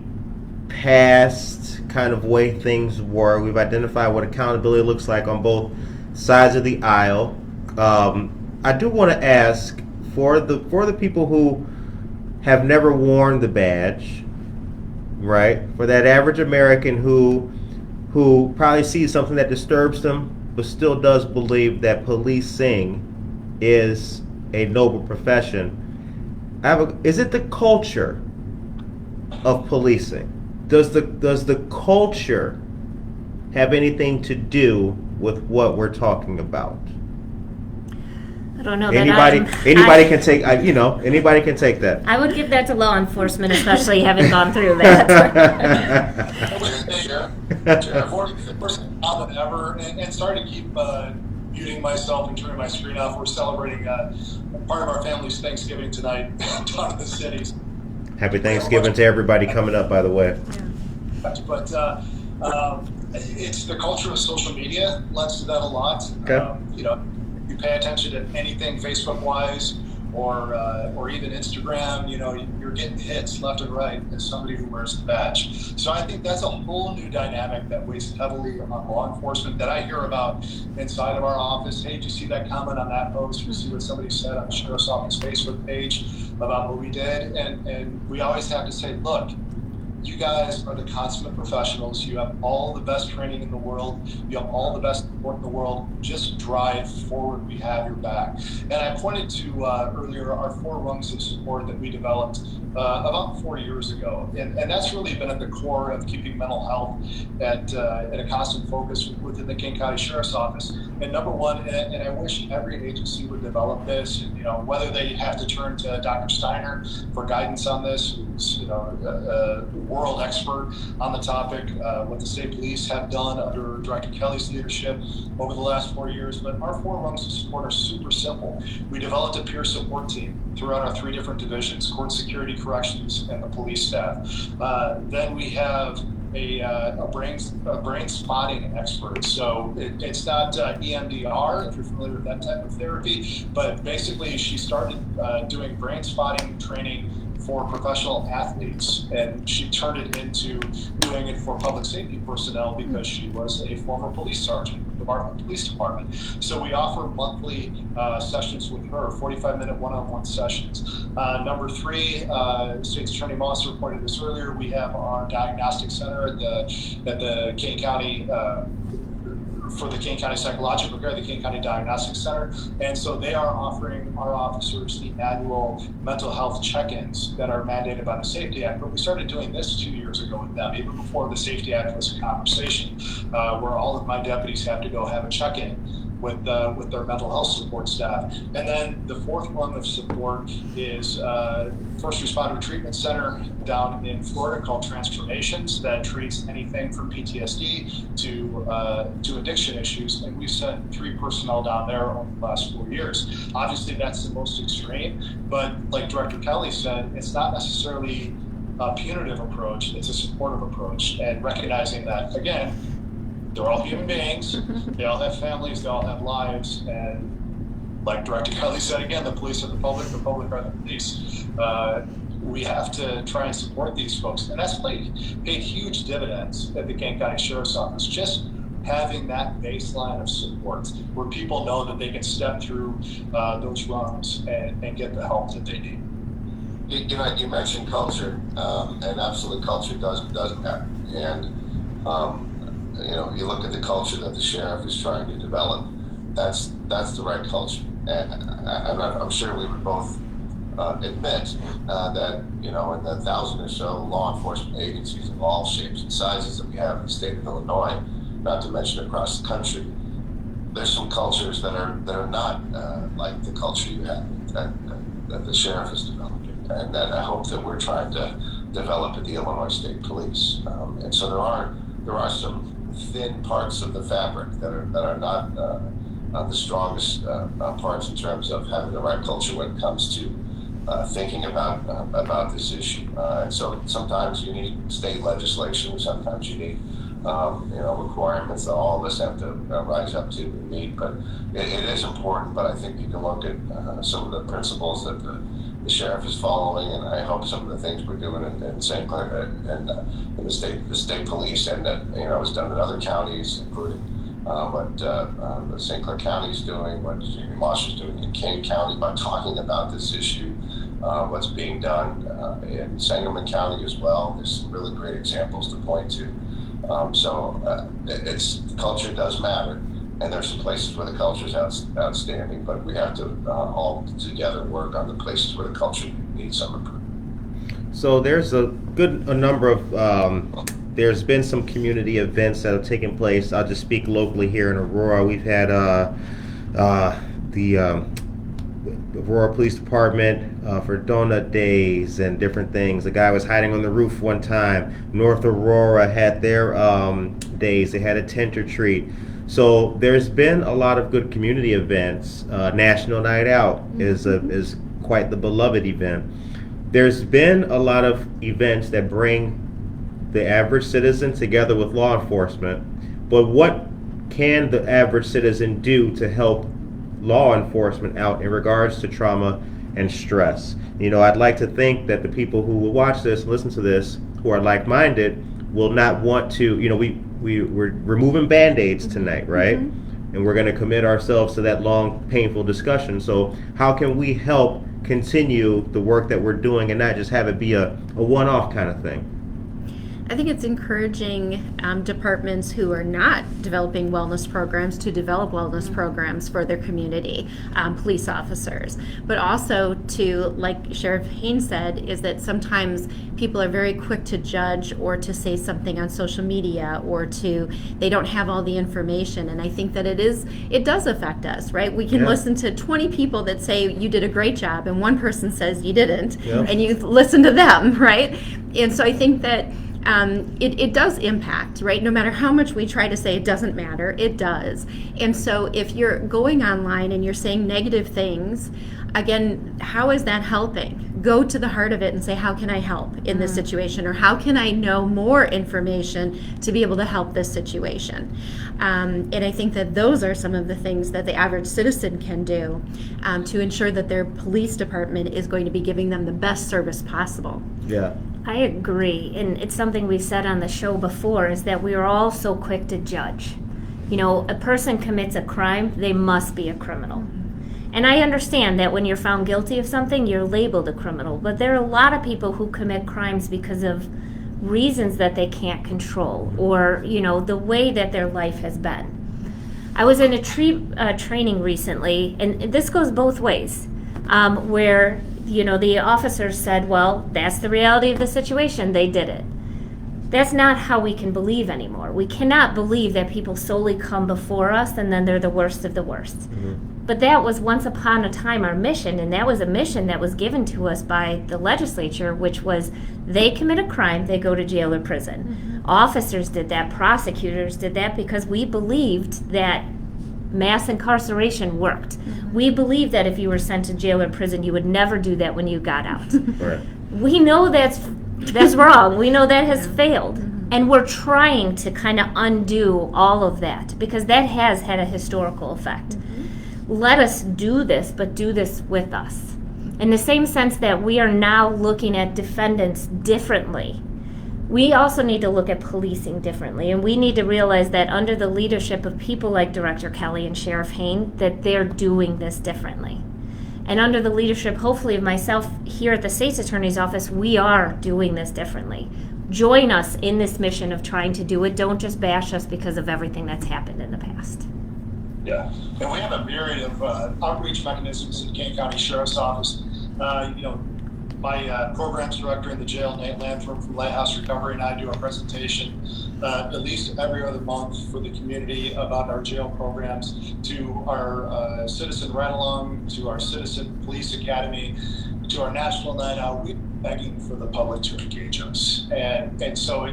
past kind of way things were. We've identified what accountability looks like on both sides of the aisle. I do want to ask for the people who have never worn the badge, right? For that average American who probably sees something that disturbs them, but still does believe that policing is a noble profession. Is it the culture of policing? Does the culture have anything to do with what we're talking about? I don't know. Anybody can take. Anybody can take that. I would give that to law enforcement, especially having gone through that. First now than ever, and starting to keep muting myself and turning my screen off. We're celebrating part of our family's Thanksgiving tonight down in the cities. Happy Thanksgiving to everybody coming up, by the way. But it's the culture of social media lends to that a lot. Okay. You pay attention to anything Facebook-wise or even Instagram, you're getting hits left and right as somebody who wears the badge. So I think that's a whole new dynamic that weighs heavily on law enforcement that I hear about inside of our office. Hey, did you see that comment on that post? Did you see what somebody said on the Sheriff's Office Facebook page about what we did? And we always have to say, look, you guys are the consummate professionals. You have all the best training in the world. You have all the best support in the world. Just drive forward. We have your back. And I pointed to earlier our 4 rungs of support that we developed about 4 years ago. And that's really been at the core of keeping mental health at a constant focus within the Kane County Sheriff's Office. And number one, and I wish every agency would develop this, you know, whether they have to turn to Dr. Steiner for guidance on this, who's, you know, a world expert on the topic, what the state police have done under Director Kelly's leadership over the last 4 years. But our 4 rungs of support are super simple. We developed a peer support team throughout our 3 different divisions: court security, corrections, and the police staff. Then we have a brain spotting expert. So it's not EMDR, if you're familiar with that type of therapy, but basically she started doing brain spotting training for professional athletes, and she turned it into doing it for public safety personnel because she was a former police sergeant with the Barton Police Department. So we offer monthly sessions with her, 45-minute one-on-one sessions. Number 3, State's Attorney Moser pointed this earlier, we have our diagnostic center at the Kane County for the Kane County Psychological Care, the Kane County Diagnostic Center. And so they are offering our officers the annual mental health check-ins that are mandated by the Safety Act. But we started doing this 2 years ago with them, even before the Safety Act was a conversation, where all of my deputies have to go have a check-in with their mental health support staff. And then the 4th rung of support is First Responder Treatment Center down in Florida called Transformations, that treats anything from PTSD to addiction issues. And we've sent 3 personnel down there over the last 4 years. Obviously that's the most extreme, but like Director Kelly said, it's not necessarily a punitive approach, it's a supportive approach. And recognizing that, again, they're all human beings, they all have families, they all have lives, and like Director Kelly said again, the police are the public are the police. We have to try and support these folks, and that's paid huge dividends at the Kane County Sheriff's Office, just having that baseline of support where people know that they can step through those rungs and get the help that they need. You know, you mentioned culture, and absolutely culture does matter. And you know, you look at the culture that the sheriff is trying to develop. That's the right culture, and I'm sure we would both admit that, you know, in the 1,000 or so law enforcement agencies of all shapes and sizes that we have in the state of Illinois, not to mention across the country, there's some cultures that are not like the culture you have that the sheriff is developing, and that I hope that we're trying to develop at the Illinois State Police. And so there are some thin parts of the fabric that are not the strongest parts in terms of having the right culture when it comes to thinking about this issue. And so sometimes you need state legislation, sometimes you need you know, requirements that all of us have to rise up to and meet. But it is important. But I think you can look at some of the principles that the sheriff is following, and I hope some of the things we're doing in St. Clair and in the state police, and that, you know, is done in other counties, including what the St. Clair County is doing, what Jamie Moss is doing in Kane County by talking about this issue, what's being done in Sangamon County as well. There's some really great examples to point to. It's culture does matter. And there's some places where the culture is outstanding, but we have to all together work on the places where the culture needs some improvement. So there's a number of, there's been some community events that have taken place. I'll just speak locally here in Aurora. We've had the Aurora Police Department for donut days and different things. A guy was hiding on the roof one time. North Aurora had their days. They had a tent retreat. So there's been a lot of good community events. National Night Out is quite the beloved event. There's been a lot of events that bring the average citizen together with law enforcement. But what can the average citizen do to help law enforcement out in regards to trauma and stress? You know, I'd like to think that the people who will watch this and listen to this, who are like-minded, will not want to, you know, we're removing Band-Aids tonight, right? And we're going to commit ourselves to that long, painful discussion. So how can we help continue the work that we're doing and not just have it be a one-off kind of thing? I think it's encouraging departments who are not developing wellness programs to develop wellness programs for their community, police officers. But also to, like Sheriff Hain said, is that sometimes people are very quick to judge or to say something on social media, or they don't have all the information. And I think that it does affect us, right? We can listen to 20 people that say you did a great job and one person says you didn't, and you listen to them, right? And so I think that it does impact, right? No matter how much we try to say it doesn't matter, it does. And so if you're going online and you're saying negative things, again, how is that helping? Go to the heart of it and say, how can I help in this situation? Or how can I know more information to be able to help this situation? And I think that those are some of the things that the average citizen can do to ensure that their police department is going to be giving them the best service possible. Yeah. I agree, and it's something we've said on the show before, is that we are all so quick to judge. You know, a person commits a crime, they must be a criminal. And I understand that when you're found guilty of something, you're labeled a criminal, but there are a lot of people who commit crimes because of reasons that they can't control, or, you know, the way that their life has been. I was in a training recently, and this goes both ways, where the officers said, well, that's the reality of the situation, they did it. That's not how we can believe anymore. We cannot believe that people solely come before us and then they're the worst of the worst. Mm-hmm. But that was once upon a time our mission, and that was a mission that was given to us by the legislature, which was they commit a crime, they go to jail or prison. Mm-hmm. Officers did that, prosecutors did that, because we believed that mass incarceration worked. Mm-hmm. We believed that if you were sent to jail or prison, you would never do that when you got out. Right. We know that's wrong. We know that has failed. Mm-hmm. And we're trying to kind of undo all of that, because that has had a historical effect. Mm-hmm. Let us do this, but do this with us. In the same sense that we are now looking at defendants differently, we also need to look at policing differently, and we need to realize that under the leadership of people like Director Kelly and Sheriff Hain, that they're doing this differently. And under the leadership, hopefully, of myself here at the State's Attorney's Office, we are doing this differently. Join us in this mission of trying to do it. Don't just bash us because of everything that's happened in the past. Yeah, and we have a myriad of outreach mechanisms in Kane County Sheriff's Office. My programs director in the jail, Nate Lantham from Lighthouse Recovery, and I do a presentation at least every other month for the community about our jail programs, to our citizen ride-along, to our citizen police academy, to our national night out. We're begging for the public to engage us, and so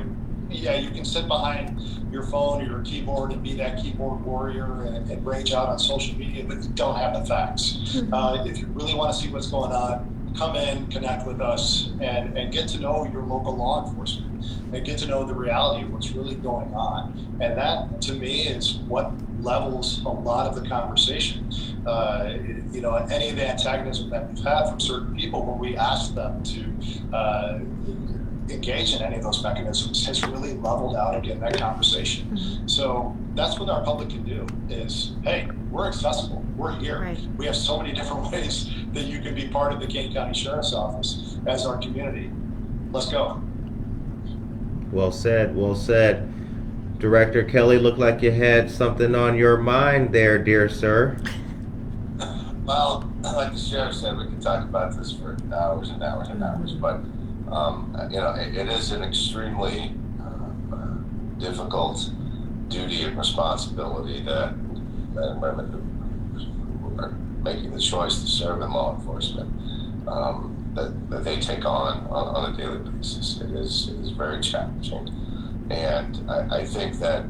you can sit behind your phone or your keyboard and be that keyboard warrior and rage out on social media, but you don't have the facts. Mm-hmm. If you really want to see what's going on, come in, connect with us, and get to know your local law enforcement, and get to know the reality of what's really going on. And that, to me, is what levels a lot of the conversation. Any of the antagonism that we've had from certain people when we ask them to engage in any of those mechanisms has really leveled out again that conversation. Mm-hmm. So that's what our public can do is, hey, we're accessible, we're here. Right. We have so many different ways that you can be part of the Kane County Sheriff's Office as our community. Let's go. Well said, well said. Director Kelly, looked like you had something on your mind there, dear sir. Well, like the sheriff said, we could talk about this for hours and hours and hours, but it is an extremely difficult duty and responsibility that men and women who are making the choice to serve in law enforcement, that they take on a daily basis. It is very challenging. And I think that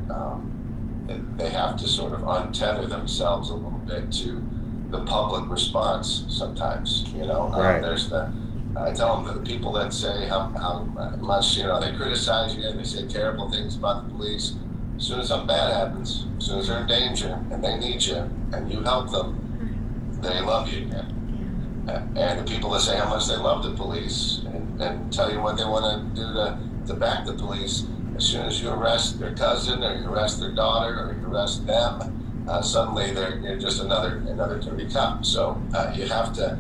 they have to sort of untether themselves a little bit to the public response sometimes, Right. I tell them that the people that say how much, they criticize you and they say terrible things about the police, as soon as something bad happens, as soon as they're in danger and they need you and you help them, they love you again. And the people that say how much they love the police and tell you what they want to do to back the police, as soon as you arrest their cousin or you arrest their daughter or you arrest them, suddenly they're just another dirty cop. So you have to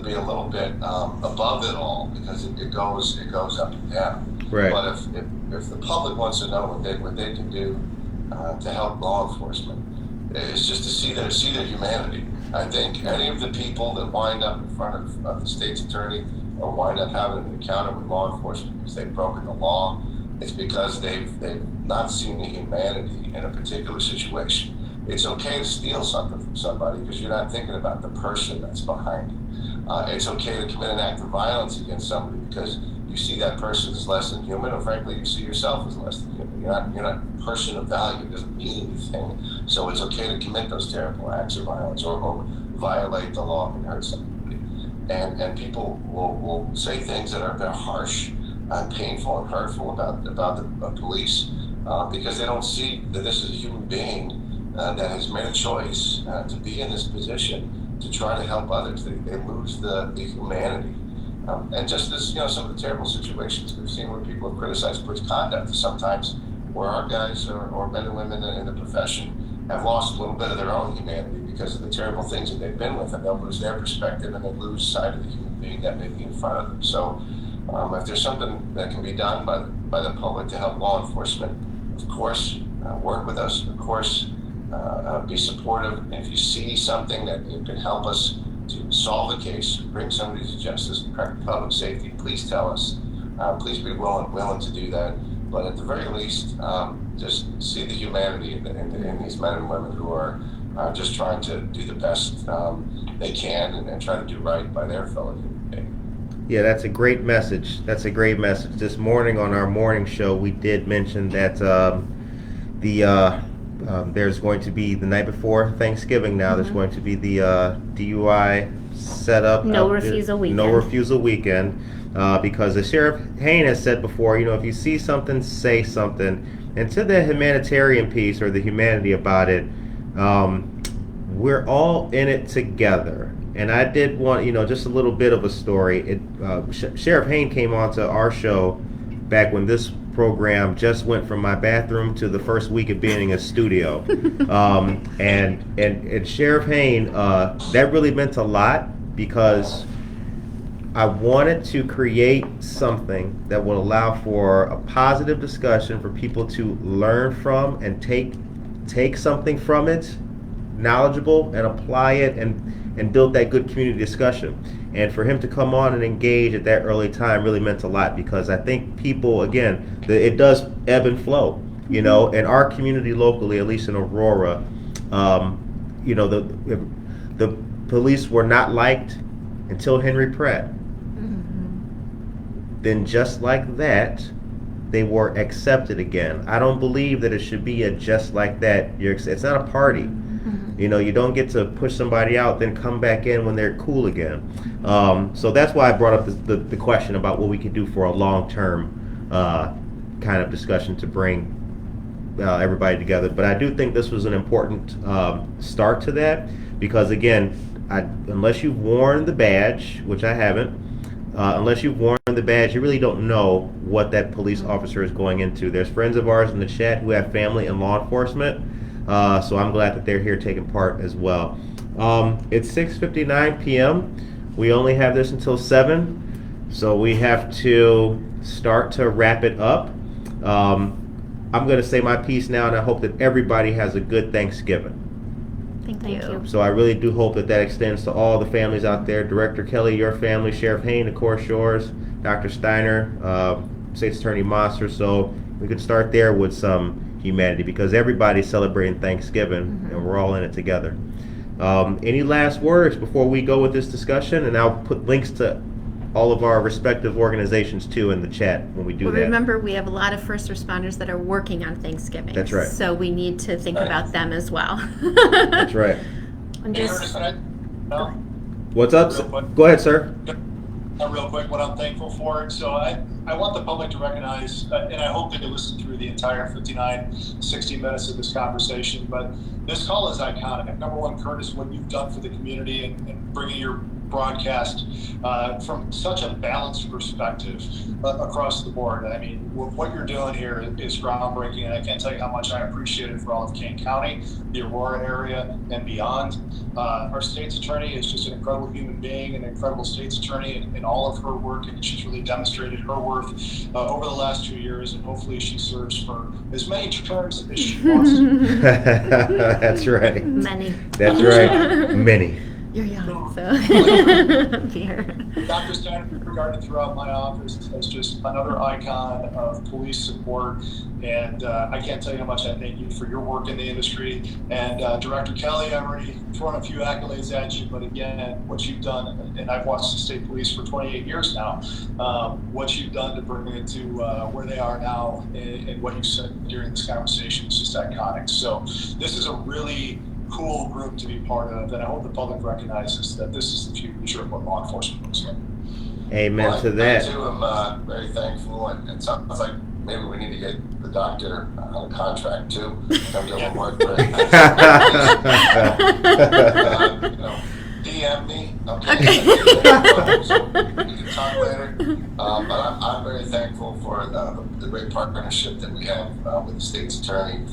be a little bit above it all, because it goes up and down. Right. But if the public wants to know what they can do to help law enforcement, it's just to see their humanity. I think any of the people that wind up in front of the state's attorney or wind up having an encounter with law enforcement because they've broken the law, it's because they've not seen the humanity in a particular situation. It's okay to steal something from somebody because you're not thinking about the person that's behind it. It's okay to commit an act of violence against somebody because you see that person as less than human, or frankly, you see yourself as less than human. You're not a person of value. It doesn't mean anything. So it's okay to commit those terrible acts of violence or violate the law and hurt somebody. And people will say things that are harsh and painful and hurtful about the police because they don't see that this is a human being that has made a choice to be in this position to try to help others. They lose the humanity. And just as, some of the terrible situations we've seen where people have criticized police conduct, sometimes where our guys or men and women in the profession have lost a little bit of their own humanity because of the terrible things that they've been with, and they'll lose their perspective and they'll lose sight of the human being that may be in front of them. So if there's something that can be done by the public to help law enforcement, of course, work with us, of course, be supportive. And if you see something that can help us to solve a case, bring somebody to justice, protect public safety, please tell us. Please be willing to do that. But at the very least, just see the humanity in these men and women who are just trying to do the best they can and try to do right by their fellow human being. Yeah, that's a great message. That's a great message. This morning on our morning show, we did mention that there's going to be the night before Thanksgiving now, there's going to be the DUI setup. No refusal weekend. No refusal weekend. Because as Sheriff Hain has said before, if you see something, say something. And to the humanitarian piece or the humanity about it, we're all in it together. And I did want, just a little bit of a story. Sheriff Hain came on to our show back when this program just went from my bathroom to the first week of being in a studio. And Sheriff Hain, that really meant a lot because I wanted to create something that would allow for a positive discussion for people to learn from and take something from it, knowledgeable, and apply it and build that good community discussion. And for him to come on and engage at that early time really meant a lot because I think people, again, it does ebb and flow. In our community locally, at least in Aurora, the police were not liked until Henry Pratt. Then just like that, they were accepted again. I don't believe that it should be a just like that. It's not a party. You don't get to push somebody out, then come back in when they're cool again. So that's why I brought up the question about what we could do for a long-term kind of discussion to bring everybody together. But I do think this was an important start to that because, again, unless you've worn the badge, which I haven't, unless you've worn the badge, you really don't know what that police officer is going into. There's friends of ours in the chat who have family in law enforcement, so I'm glad that they're here taking part as well. It's 6:59 p.m. We only have this until 7, so we have to start to wrap it up. I'm going to say my piece now, and I hope that everybody has a good Thanksgiving. Thank you. So I really do hope that extends to all the families out there. Director Kelly, your family, Sheriff Hain, of course, yours, Dr. Steiner, State's Attorney Monster. So we could start there with some humanity because everybody's celebrating Thanksgiving and we're all in it together. Any last words before we go with this discussion? And I'll put links to all of our respective organizations too in the chat when we do that. Remember, we have a lot of first responders that are working on Thanksgiving. That's right. So we need to think about them as well. That's right. I'm just What's up? Real quick. Go ahead, sir. Real quick, what I'm thankful for. So I want the public to recognize, and I hope that they listen through the entire 60 minutes of this conversation, but this call is iconic. Number one, Curtis, what you've done for the community and bringing your broadcast from such a balanced perspective across the board. I mean, what you're doing here is groundbreaking, and I can't tell you how much I appreciate it for all of Kane County, the Aurora area, and beyond. Our state's attorney is just an incredible human being, an incredible state's attorney in all of her work, and she's really demonstrated her worth over the last 2 years, and hopefully she serves for as many terms as she wants to. That's right. Many. That's right. Many. You're young, so. Fear. Dr. Steiner, regarded throughout my office as just another icon of police support, and I can't tell you how much I thank you for your work in the industry. And Director Kelly, I've already thrown a few accolades at you, but again, what you've done, and I've watched the state police for 28 years now, what you've done to bring it to where they are now, and what you said during this conversation is just iconic. So this is a really cool group to be part of, and I hope the public recognizes that this is the future of what law enforcement looks like. Amen Well, to that. I too am very thankful, and it sounds like maybe we need to get the doctor on a contract too. Come get one work break. DM me, okay? So we can talk later. But I'm very thankful for the great partnership that we have with the state's attorney.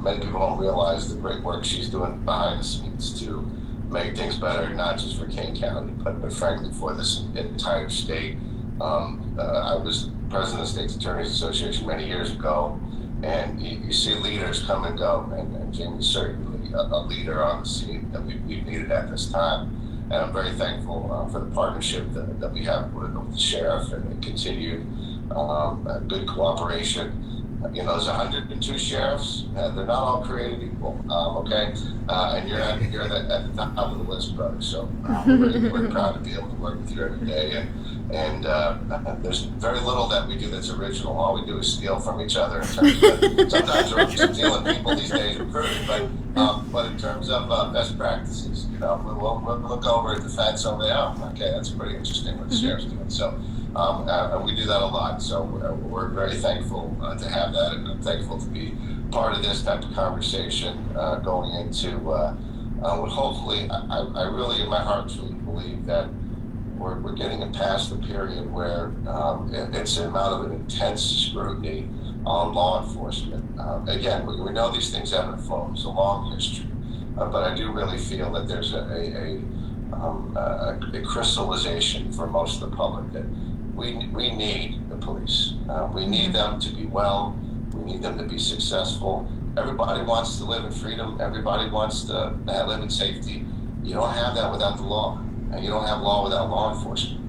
Many people don't realize the great work she's doing behind the scenes to make things better, not just for Kane County, but frankly for this entire state. I was president of the State's Attorneys Association many years ago, and you see leaders come and go, and Jamie's certainly a leader on the scene that we've needed at this time. And I'm very thankful for the partnership that we have with the sheriff and the continued good cooperation. You know, there's 102 sheriffs. They're not all created equal, okay? And you're at the top of the list, brother. So we're proud to be able to work with you every day. And there's very little that we do that's original. All we do is steal from each other. In terms of, sometimes we're stealing people these days, recruiting, but in terms of best practices, you know, we'll look over at the fence over there. Oh, okay, that's pretty interesting what the sheriff's doing. So. And we do that a lot, so we're very thankful to have that, and I'm thankful to be part of this type of conversation going into what hopefully, I really in my heart truly believe that we're getting past the period where it's an amount of an intense scrutiny on law enforcement. Again, we know these things ebb and flow. It's a long history, but I do really feel that there's a crystallization for most of the public that we need the police. We need them to be well. We need them to be successful. Everybody wants to live in freedom. Everybody wants to live in safety. You don't have that without the law, and you don't have law without law enforcement.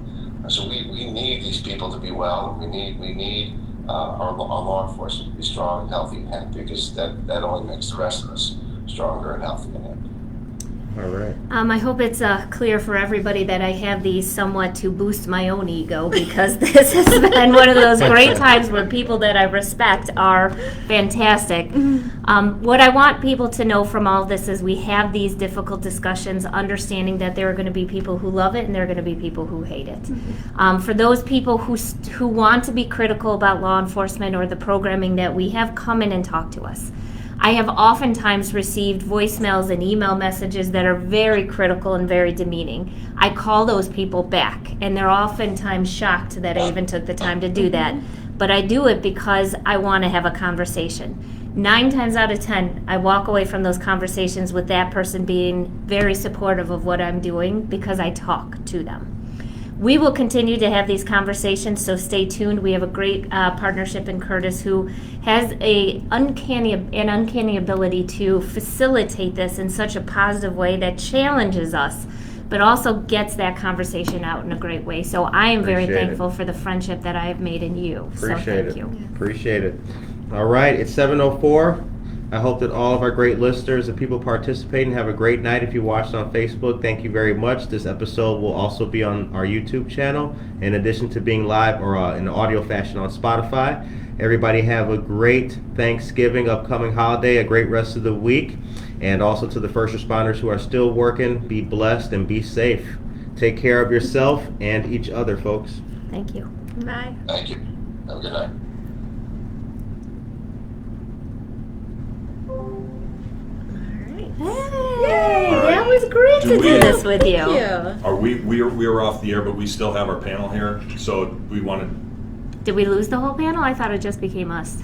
So we need these people to be well. We need our law enforcement to be strong and healthy and happy, because that only makes the rest of us stronger and healthy and happy. All right. I hope it's clear for everybody that I have these somewhat to boost my own ego, because this has been one of those great times where people that I respect are fantastic. What I want people to know from all of this is we have these difficult discussions, understanding that there are going to be people who love it and there are going to be people who hate it. For those people who want to be critical about law enforcement or the programming that we have, come in and talk to us. I have oftentimes received voicemails and email messages that are very critical and very demeaning. I call those people back, and they're oftentimes shocked that I even took the time to do that. But I do it because I want to have a conversation. 9 times out of 10, I walk away from those conversations with that person being very supportive of what I'm doing because I talk to them. We will continue to have these conversations, so stay tuned. We have a great partnership in Curtis who has an uncanny ability to facilitate this in such a positive way that challenges us, but also gets that conversation out in a great way. So I am very thankful for the friendship that I have made in you. Appreciate so thank you. Appreciate it. All right, it's 7:04. I hope that all of our great listeners and people participating have a great night. If you watched on Facebook, thank you very much. This episode will also be on our YouTube channel, in addition to being live or in audio fashion on Spotify. Everybody have a great Thanksgiving, upcoming holiday, a great rest of the week. And also to the first responders who are still working, be blessed and be safe. Take care of yourself and each other, folks. Thank you. Bye. Thank you. Have a good night. Hey, that was was great to Do do we- this with you. Are we are off the air, but we still have our panel here, so we wanted. Did we lose the whole panel? I thought it just became us.